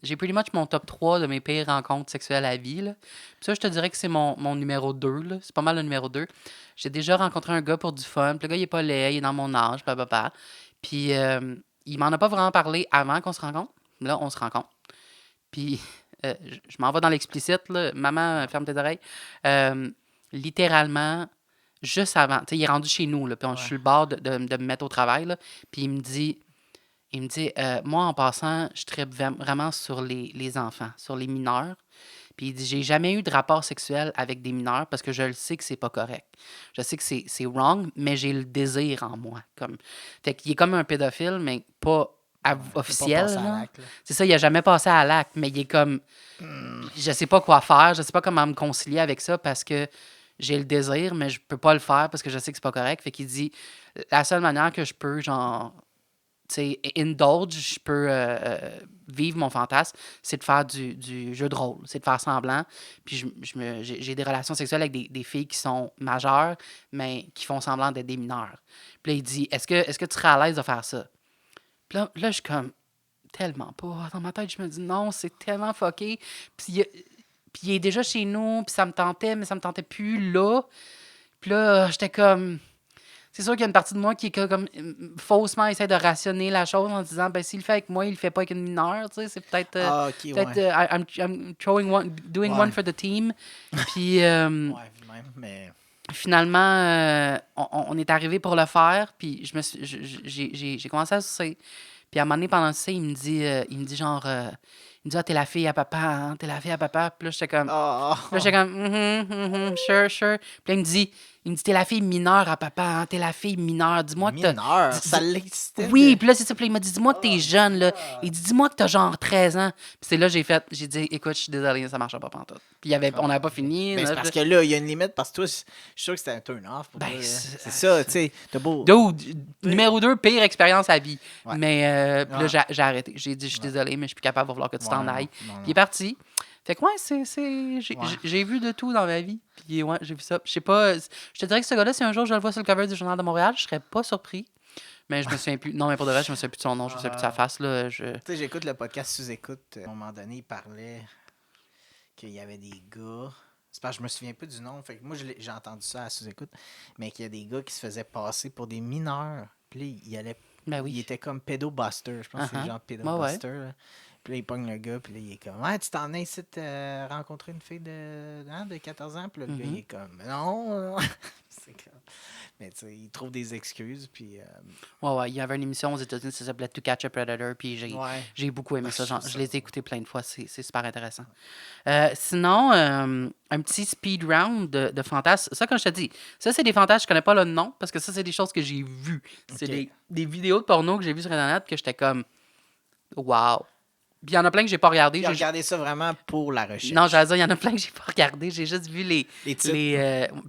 J'ai pretty much mon top 3 de mes pires rencontres sexuelles à vie. Là. Puis ça, je te dirais que c'est mon numéro 2. Là. C'est pas mal le numéro 2. J'ai déjà rencontré un gars pour du fun. Puis le gars, il est pas laid, il est dans mon âge, blablabla. Puis il m'en a pas vraiment parlé avant qu'on se rencontre. Là, on se rencontre. Puis je m'en vais dans l'explicite. Là. Maman, ferme tes oreilles. Littéralement, juste avant, tu sais, il est rendu chez nous. Là, puis je suis le bord de me mettre au travail. Là, puis il me dit, moi, en passant, je tripe vraiment sur les enfants, sur les mineurs. Puis il dit, j'ai jamais eu de rapport sexuel avec des mineurs parce que je le sais que c'est pas correct. Je sais que c'est wrong, mais j'ai le désir en moi. Fait qu'il est comme un pédophile, mais pas officiel. passé à là. l'acte, là. C'est ça, il a jamais passé à l'acte, mais il est comme... Je sais pas quoi faire, je sais pas comment me concilier avec ça parce que j'ai le désir, mais je peux pas le faire parce que je sais que c'est pas correct. Fait qu'il dit, la seule manière que je peux, genre, tu sais, indulge, je peux vivre mon fantasme, c'est de faire du jeu de rôle, c'est de faire semblant. Puis j'ai des relations sexuelles avec des filles qui sont majeures, mais qui font semblant d'être des mineurs. Puis là, il dit, est-ce que tu serais à l'aise de faire ça? Puis là, je suis comme, tellement pas. Dans ma tête, je me dis, non, c'est tellement fucké. Puis il est déjà chez nous, puis ça me tentait, mais ça me tentait plus là. Puis là, j'étais comme... C'est sûr qu'il y a une partie de moi qui est comme faussement essaie de rationner la chose en disant, ben s'il le fait avec moi, il le fait pas avec une mineure, tu sais, c'est peut-être... Ah, ok, peut-être ouais. I'm doing Ouais. one for the team. Puis... Ouais, même, mais... Finalement, on est arrivé pour le faire, puis j'ai commencé à sucer. Puis à un moment donné, pendant ça, il me dit genre, il me dit, ah, t'es la fille à papa, hein, t'es la fille à papa. Puis là, j'étais comme, Ah, sure. Puis là, il me dit, t'es la fille mineure à papa, hein, t'es la fille mineure. Dis-moi que t'as... mineur, ça l'excitait. Oui, puis là, c'est ça. Puis là, il m'a dit, dis-moi que t'es jeune, là. Il dit, dis-moi que t'as genre 13 ans. Puis c'est là, j'ai dit, écoute, je suis désolé, ça marchera pas pantoute. Puis on n'avait pas fini. Mais c'est là, parce que là, il y a une limite, parce que toi, je suis sûr que c'était un turn-off pour Ben, toi. c'est- C'est ça, tu sais, t'as beau... Dude, numéro 2, pire expérience à vie. Ouais. Mais puis là, Ouais. j'ai arrêté. J'ai dit, je suis désolé, mais je suis plus capable, il va falloir que tu t'en Ouais, ailles. non, Puis il est parti. Fait que, ouais, Ouais. j'ai vu de tout dans ma vie. Puis ouais, j'ai vu ça. Je sais pas, je te dirais que ce gars-là, si un jour je le vois sur le cover du Journal de Montréal, je serais pas surpris. Mais je me souviens plus. Non, mais pour de vrai, je me souviens plus de son nom, je me souviens plus de sa face. Là. Tu sais, j'écoute le podcast sous-écoute. À un moment donné, il parlait qu'il y avait des gars... C'est parce que je me souviens plus du nom. Fait que moi, j'ai entendu ça à sous-écoute. Mais qu'il y a des gars qui se faisaient passer pour des mineurs. Puis là, il allait... Ben Il oui. était comme pédobuster. Je pense que c'est Uh-huh. genre pédobuster. Là. Puis là, il pogne le gars. Puis là, il est comme... Ouais, tu t'en es ici de rencontrer une fille de 14 ans. Puis là, le gars, il est comme... Non. C'est comme... Mais tu sais, il trouve des excuses. Puis... Ouais, il y avait une émission aux États-Unis, ça s'appelait To Catch a Predator. Puis Ouais. j'ai beaucoup aimé Ouais, ça. c'est Genre, ça. je les ai écoutés plein de fois. C'est super intéressant. Sinon, un petit speed round de fantasmes. Ça, comme je te dis, ça, c'est des fantasmes, je connais pas le nom, parce que ça, c'est des choses que j'ai vues. C'est Ok. des vidéos de porno que j'ai vues sur Internet que j'étais comme, wow. Puis il y en a plein que j'ai pas regardé. Puis regardez ça vraiment pour la recherche. Non, j'allais dire, il y en a plein que j'ai pas regardé. J'ai juste vu Les titres.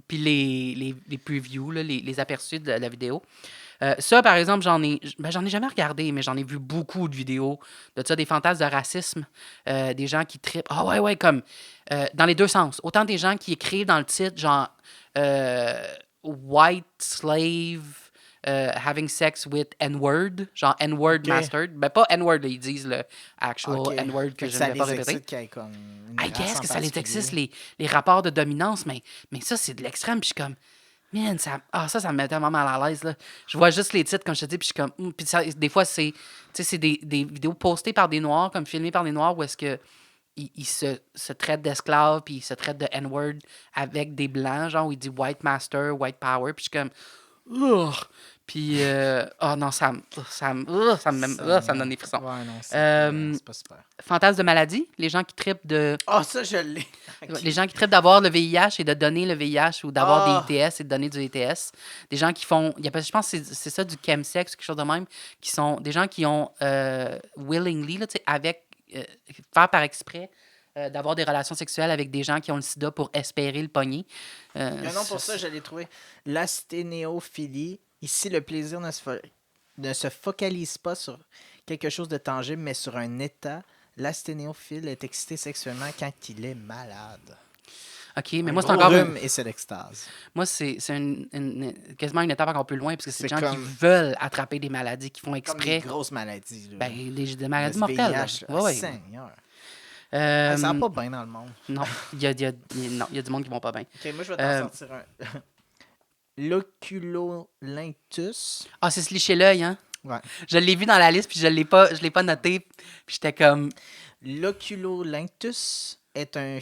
puis les previews, là, les aperçus de la vidéo. Ça, par exemple, j'en ai jamais regardé, mais j'en ai vu beaucoup de vidéos de ça, des fantasmes de racisme, des gens qui trippent. Ah ouais, comme dans les deux sens. Autant des gens qui écrivent dans le titre, genre White slave having sex with N-word, genre N-word Ok. mastered. Ben pas N-word, là, ils disent le actual Ok. N-word que Fait je ça ne vais pas les répéter. excite qu'il y ait comme une I race guess en que ça les particulier. excite, les rapports de dominance, mais ça, c'est de l'extrême. Puis je suis comme, man, ça me met tellement mal à l'aise. Là. Je vois juste les titres, comme je te dis, puis je suis comme, puis des fois, c'est des vidéos postées par des Noirs, comme filmées par des Noirs, où est-ce que ils se traitent d'esclaves, puis ils se traitent de N-word avec des Blancs, genre, où il dit white master, white power, puis je suis comme, ugh. Puis, oh non, ça me donne des frissons. Ouais, non, c'est pas super. Fantasme de maladie, les gens qui trippent de... Ah, ça, je l'ai. Ok. Les gens qui traitent d'avoir le VIH et de donner le VIH ou d'avoir Ah! des ITS et de donner du ITS. Des gens qui font, je pense que c'est ça, du chemsex ou quelque chose de même, qui sont des gens qui ont willingly, là, tu sais, faire par exprès, d'avoir des relations sexuelles avec des gens qui ont le sida pour espérer le pogner. Il y a un nom pour ça, je l'ai trouvé. L'asténéophilie. Ici, le plaisir ne se focalise pas sur quelque chose de tangible, mais sur un état. L'asténéophile est excité sexuellement quand il est malade. OK, mais Un moi, c'est gros encore... rhume et c'est l'extase. Moi, c'est quasiment une étape encore plus loin, parce que c'est des C'est gens qui comme- veulent attraper des maladies, qui font Comme exprès. des grosses maladies. Là. Ben, des maladies Le mortelles. là. VIH, là. Ouais, ouais. Seigneur. Euh, Ça va pas bien dans le monde. Non, il y a du monde qui vont pas bien. Ok, moi, je vais t'en sortir un. L'oculolintus. Ah, c'est se licher l'œil, hein? Ouais. Je l'ai vu dans la liste, puis je l'ai pas noté. Puis j'étais comme... L'oculolintus est un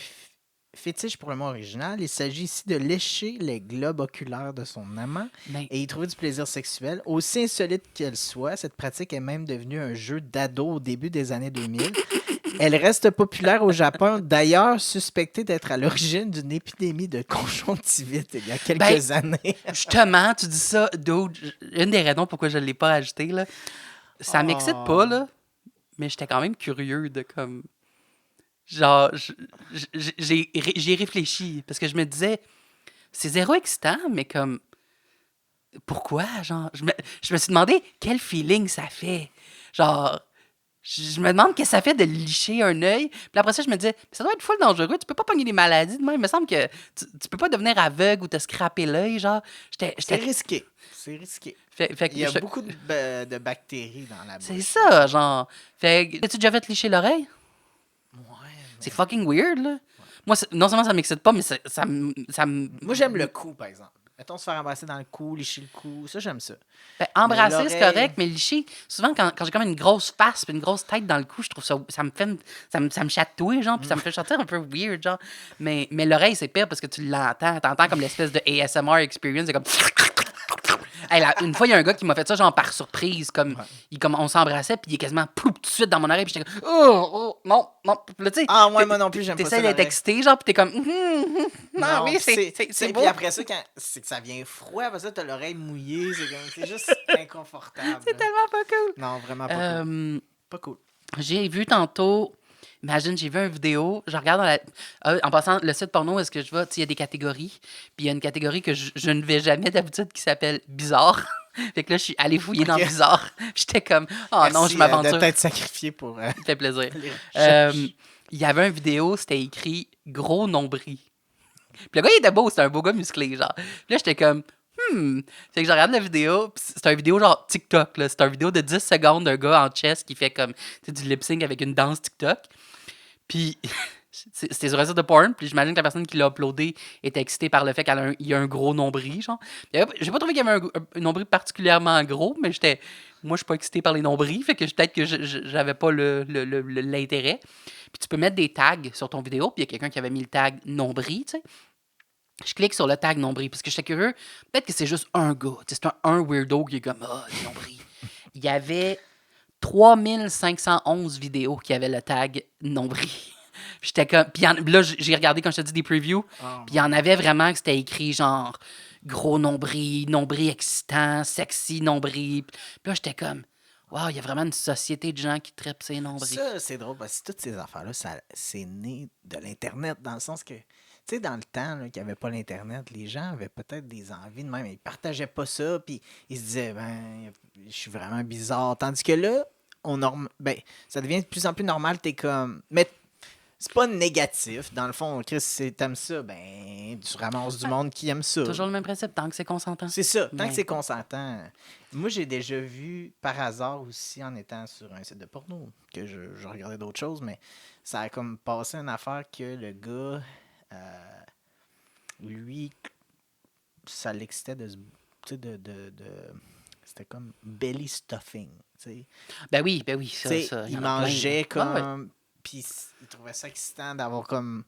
fétiche pour le mot original. Il s'agit ici de lécher les globes oculaires de son amant Ben, et y trouver du plaisir sexuel. Aussi insolite qu'elle soit, cette pratique est même devenue un jeu d'ado au début des années 2000. Elle reste populaire au Japon, d'ailleurs suspectée d'être à l'origine d'une épidémie de conjonctivite il y a quelques années. justement, tu dis ça, dude, une des raisons pourquoi je ne l'ai pas ajouté, là. Ça m'excite pas, là, mais j'étais quand même curieux de comme... Genre, j'ai réfléchi, parce que je me disais, c'est zéro excitant, mais comme... Pourquoi? Genre, je me suis demandé quel feeling ça fait. Genre, je me demande qu'est-ce que ça fait de licher un œil. Puis après ça, je me disais, ça doit être full dangereux. Tu peux pas pogner des maladies de même. Il me semble que tu peux pas devenir aveugle ou te scraper l'œil. Genre, C'est risqué. C'est risqué. Fait que Il y a beaucoup de bactéries dans la bouche. C'est ça, genre. Fait que, as-tu déjà fait licher l'oreille? Ouais, C'est fucking weird, là. Moi, non seulement ça m'excite pas, mais ça me... Moi, j'aime le cou, par exemple. Mettons, se faire embrasser dans le cou, licher le cou. Ça, j'aime ça. Ben, embrasser, Mais c'est l'oreille- correct, mais licher, souvent, quand j'ai comme une grosse face puis une grosse tête dans le cou, je trouve ça me fait... Ça me chatouille, genre, puis ça me fait sentir un peu weird, genre. Mais l'oreille, c'est pire parce que tu l'entends. T'entends comme l'espèce de ASMR experience, c'est comme... Hey, une fois, il y a un gars qui m'a fait ça, genre, par surprise, comme... on s'embrassait, puis il est quasiment ploup tout de suite dans mon oreille, puis j'étais comme... Oh, non. Puis là, tu sais... Ah, ouais, moi non plus, j'aime pas ça. T'essayes d'être l'oreille. excité, genre, puis t'es comme... Non, oui, c'est beau. Puis après ça, c'est que ça vient froid, après ça, t'as l'oreille mouillée. C'est juste inconfortable. C'est tellement pas cool. Non, vraiment pas cool. Pas cool. J'ai vu tantôt, imagine, j'ai vu une vidéo, je regarde en passant le site porno, est-ce que je vais, tu sais, il y a des catégories, puis il y a une catégorie que je ne vais jamais d'habitude qui s'appelle bizarre. Fait que là, je suis allé fouiller dans bizarre. J'étais comme, oh non, Merci, je m'aventure. de t'être sacrifié pour... Ça fait plaisir. les recherches. Il y avait une vidéo, c'était écrit gros nombril. Puis le gars, il était beau, c'était un beau gars musclé, genre. Puis là, j'étais comme, Fait que je regarde la vidéo, pis c'est une vidéo genre TikTok, là. C'est une vidéo de 10 secondes d'un gars en chess qui fait comme, tu sais, du lip-sync avec une danse TikTok. Puis c'était sur un site de porn, puis j'imagine que la personne qui l'a uploadé était excitée par le fait qu'il y a un gros nombril, genre. J'ai pas trouvé qu'il y avait un nombril particulièrement gros, mais moi, je suis pas excité par les nombrils, fait que peut-être que j'avais pas l'intérêt. Puis tu peux mettre des tags sur ton vidéo, puis il y a quelqu'un qui avait mis le tag nombril, tu sais. Je clique sur le tag nombril, parce que j'étais curieux. Peut-être que c'est juste un gars, tu sais, c'est un weirdo qui est comme, le nombril. Il y avait 3511 vidéos qui avaient le tag nombril. J'étais comme... Puis là, j'ai regardé, quand je te dis, des previews, puis il y en avait vraiment que c'était écrit genre gros nombril excitant, sexy nombril. Puis là, j'étais comme, wow, il y a vraiment une société de gens qui trippent ces nombrils. Ça, c'est drôle, parce que toutes ces affaires-là, c'est né de l'Internet, dans le sens que, tu sais, dans le temps qu'il n'y avait pas l'Internet, les gens avaient peut-être des envies de même, ils partageaient pas ça, puis ils se disaient, ben, je suis vraiment bizarre. Tandis que là, ça devient de plus en plus normal, t'es comme... Mais c'est pas négatif. Dans le fond, Chris, si t'aimes ça, ben, tu ramasses du monde qui aime ça. Toujours le même principe, tant que c'est consentant. C'est ça, tant Ouais. que c'est consentant. Moi, j'ai déjà vu, par hasard aussi, en étant sur un site de porno, que je regardais d'autres choses, mais ça a comme passé une affaire que le gars, lui, ça l'excitait de... Tu sais, c'était comme belly stuffing, tu sais. Ben oui, ça. Tu sais, ça, il y en a plein, mangeait là. Ah ouais. comme... Puis il trouvait ça excitant d'avoir comme...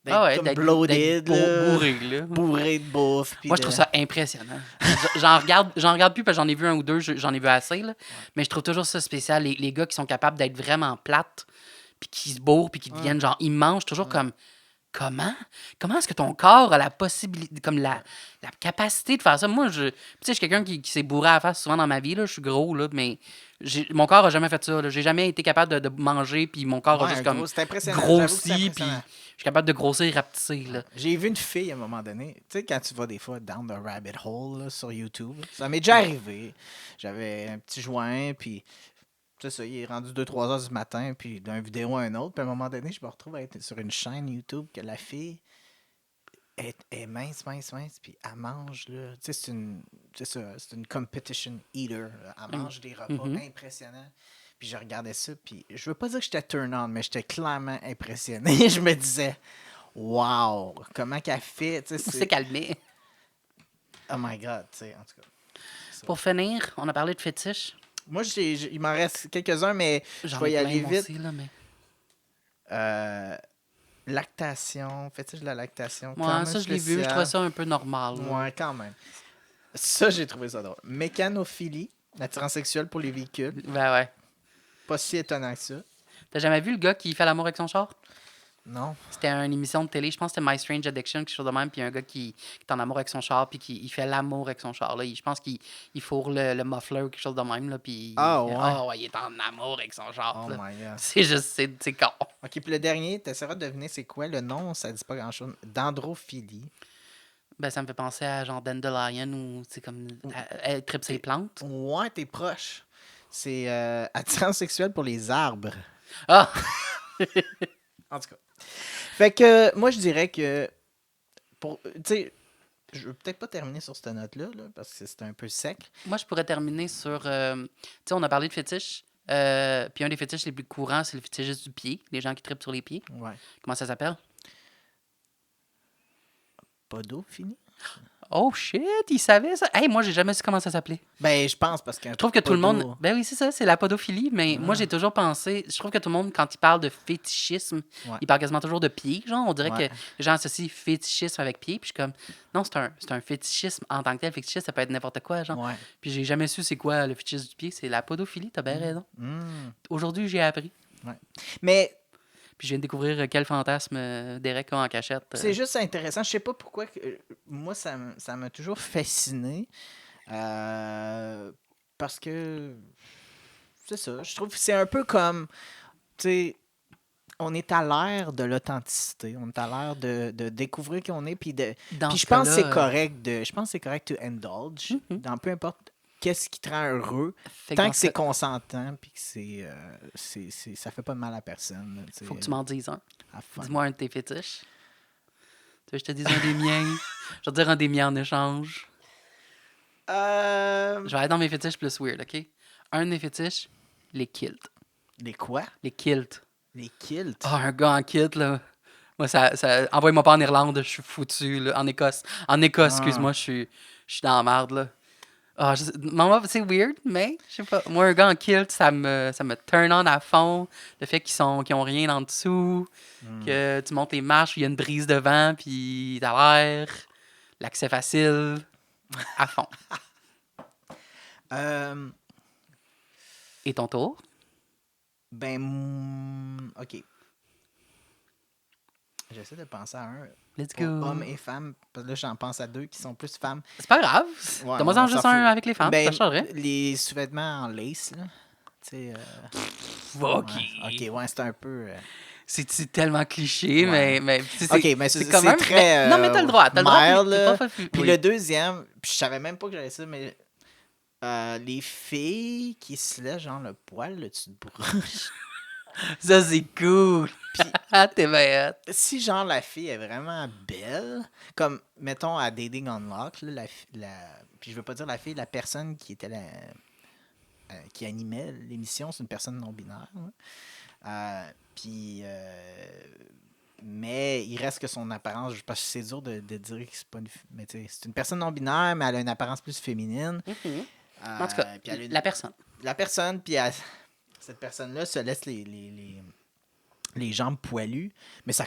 Ah D'être ouais, comme bloated, d'être là, bourré, là. bourré de bouffe. puis Moi, je trouve ça impressionnant. J'en regarde plus parce que j'en ai vu un ou deux, j'en ai vu assez, là. Mais je trouve toujours ça spécial, les gars qui sont capables d'être vraiment plates, puis qui se bourrent, puis qui deviennent genre immenses, toujours comme... Comment est-ce que ton corps a la possibilité, comme la capacité de faire ça? Moi, tu sais, je suis quelqu'un qui s'est bourré à la face souvent dans ma vie, là. Je suis gros, là, mais mon corps a jamais fait ça, là. J'ai jamais été capable de manger, puis mon corps a juste comme c'est impressionnant. J'avoue que c'est grossi, puis impressionnant. je suis capable de grossir, rapetisser, là. J'ai vu une fille à un moment donné, tu sais, quand tu vas des fois down the rabbit hole là, sur YouTube, ça m'est déjà arrivé. J'avais un petit joint, puis c'est ça, il est rendu 2-3 heures du matin, puis d'une vidéo à un autre, puis à un moment donné, je me retrouve à être sur une chaîne YouTube que la fille est mince, puis elle mange, là, tu sais, c'est une competition eater, là. Elle mange des repas impressionnants. Puis je regardais ça, puis je veux pas dire que j'étais turn on, mais j'étais clairement impressionné. Je me disais, wow, comment qu'elle fait, tu sais, On s'est calmé. Oh my God, tu sais, en tout cas. Pour finir, on a parlé de fétiche. Moi, il m'en reste quelques-uns, mais je J'en vais y ai aller plein, moi vite. aussi, là, mais... Lactation, fétiche de la lactation. quand Moi, même ça, je l'ai vu, je spécial. trouvais ça un peu normal. là. Ouais, quand même. Ça, j'ai trouvé ça drôle. Mécanophilie, l'attirance sexuelle pour les véhicules. Ben ouais. Pas si étonnant que ça. T'as jamais vu le gars qui fait l'amour avec son char? Non. C'était une émission de télé, je pense que c'était My Strange Addiction, quelque chose de même, puis il y a un gars qui est en amour avec son char, puis il fait l'amour avec son char. Là. Je pense qu'il fourre le muffler ou quelque chose de même, là, puis il est en amour avec son char. Oh là. my God. C'est juste, c'est con. OK, puis le dernier, t'essaieras de deviner c'est quoi le nom, ça dit pas grand-chose. Dendrophilie. Ben, ça me fait penser à genre Dandelion ou c'est comme elle tripe ses plantes. Ouais, t'es proche. C'est attirance sexuelle pour les arbres. Ah! En tout cas. Fait que moi, je dirais que pour. Tu sais, je veux peut-être pas terminer sur cette note-là, là, parce que c'est un peu sec. Moi, je pourrais terminer sur. Tu sais, on a parlé de fétiches. Puis un des fétiches les plus courants, c'est le fétiche du pied. Les gens qui trippent sur les pieds. Ouais. Comment ça s'appelle? Podophilie? Oh shit, il savait ça. Hey, moi, j'ai jamais su comment ça s'appelait. Ben, je pense parce que. Je trouve que tout le monde. Ben oui, c'est ça, c'est la podophilie. Mais moi, j'ai toujours pensé. Je trouve que tout le monde, quand il parle de fétichisme, il parle quasiment toujours de pied. Genre, on dirait que les gens associent fétichisme avec pied. Puis je suis comme, non, c'est un fétichisme en tant que tel. Fétichisme, ça peut être n'importe quoi. Genre. Ouais. Puis j'ai jamais su c'est quoi le fétichisme du pied. C'est la podophilie, t'as bien raison. Aujourd'hui, j'ai appris. Ouais. Mais. Puis je viens de découvrir quel fantasme Derek a en cachette. C'est juste intéressant. Je sais pas pourquoi. Moi, ça m'a toujours fasciné. Parce que. C'est ça. Je trouve que c'est un peu comme. Tu sais. On est à l'ère de l'authenticité. On est à l'ère de découvrir qui on est. Puis je pense que c'est correct je pense que c'est correct to indulge. Dans peu importe qu'est-ce qui te rend heureux. Tant que c'est consentant. Puis que ça fait pas de mal à personne. Faut que tu m'en dises un. Fun. Dis-moi un de tes fétiches. Tu veux que je te dise un des miens? Je vais te dire un des miens en échange. Je vais aller dans mes fétiches plus weird, OK? Un de mes fétiches, les kilts. Les quoi? Les kilts. Les kilts? Ah, un gars en kilt, là. Moi, ça envoie-moi pas en Irlande, je suis foutu, là. En Écosse, excuse-moi, je suis dans la merde, là. Ah, maman, c'est weird, mais je sais pas. Moi, un gars en kilt, ça me turn on à fond. Le fait qu'ils ont rien en dessous, que tu montes les marches, il y a une brise de vent, puis t'as l'air. L'accès facile, à fond. Et ton tour? Ben, OK. J'essaie de penser à un. Let's pour go. Hommes et femmes. Parce que là, j'en pense à deux qui sont plus femmes. C'est pas grave. Ouais, Donne-moi on juste s'en un fout. avec les femmes, Ben, ça changerait. les sous-vêtements en lace, là. Tu sais. OK. Ouais, OK, ouais, c'est un peu. C'est tellement cliché, Ouais. mais OK, mais c'est quand même très. non, mais t'as le droit. T'as le droit. mild, Puis- là. pas- Puis oui. le deuxième, puis je savais même pas que j'avais ça, mais. Les filles qui se laissent, genre, le poil, le dessus de bouche. Ça, c'est cool. Puis- T'es bien hot. Si, genre, la fille est vraiment belle, comme, mettons, à Dating Unlocked, là, puis je veux pas dire la fille, la personne qui était qui animait l'émission, c'est une personne non-binaire. Puis, mais il reste que son apparence, parce que c'est dur de dire que c'est pas une mais tu sais, c'est une personne non-binaire, mais elle a une apparence plus féminine. En tout cas, Puis elle a la personne. La personne, puis cette personne-là se laisse les jambes poilues. Mais ça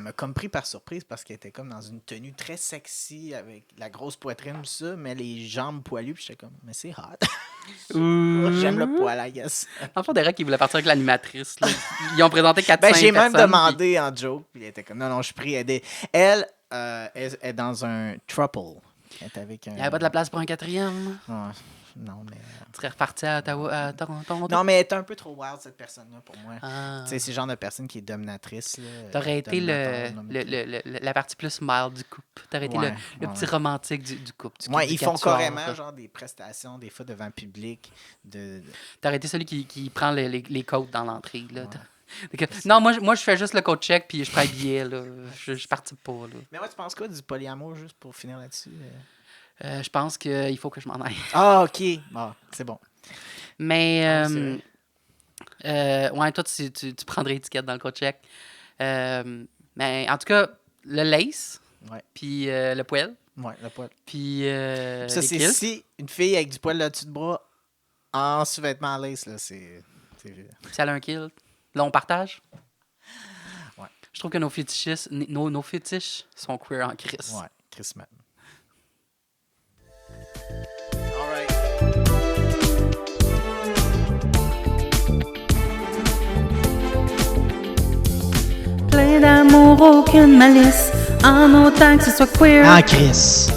m'a comme pris par surprise parce qu'elle était comme dans une tenue très sexy avec la grosse poitrine, tout ça, mais les jambes poilues. Puis j'étais comme, mais c'est hot. J'aime le poil, I guess. En fait, Derek, il voulait partir avec l'animatrice. Là. Ils ont présenté 4-5 Ben, j'ai personnes. même demandé en joke. Puis elle était comme, non, je suis pris. Elle est dans un throuple. Elle est avec un. Il n'y avait pas de la place pour un quatrième. Ouais, non, mais. Tu serais reparti à Toronto. Non, mais elle est un peu trop wild, cette personne-là, pour moi. Ah. Tu sais, c'est le genre de personne qui est dominatrice. Là, T'aurais été dominateur, la partie plus mild du couple. T'aurais été Ouais, le petit romantique du couple. Ouais, du ils font quatuor, carrément là. genre des prestations, des fois devant le public. T'aurais été celui qui prend les côtes dans l'entrée. Là. Non, moi, je fais juste le code check puis je prends le billet. Là. Je participe pas. Là. Mais ouais, tu penses quoi du polyamour, juste pour finir là-dessus? Je pense qu'il faut que je m'en aille. Ah, OK. Bon, c'est bon. Mais, c'est ouais, toi, tu prendrais l'étiquette dans le code check. Mais en tout cas, le lace, Ouais. puis le poil, Ouais, le poil. puis Ça, les c'est kilts. si une fille avec du poil là-dessus de bras en sous-vêtements à lace, là, c'est... Si elle a un kilt. Là, on partage. Ouais. Je trouve que nos fétiches sont queer en crise. Ouais, Chris Matt. All right. Plein d'amour. aucune malice, en autant que ce soit queer. En Chris.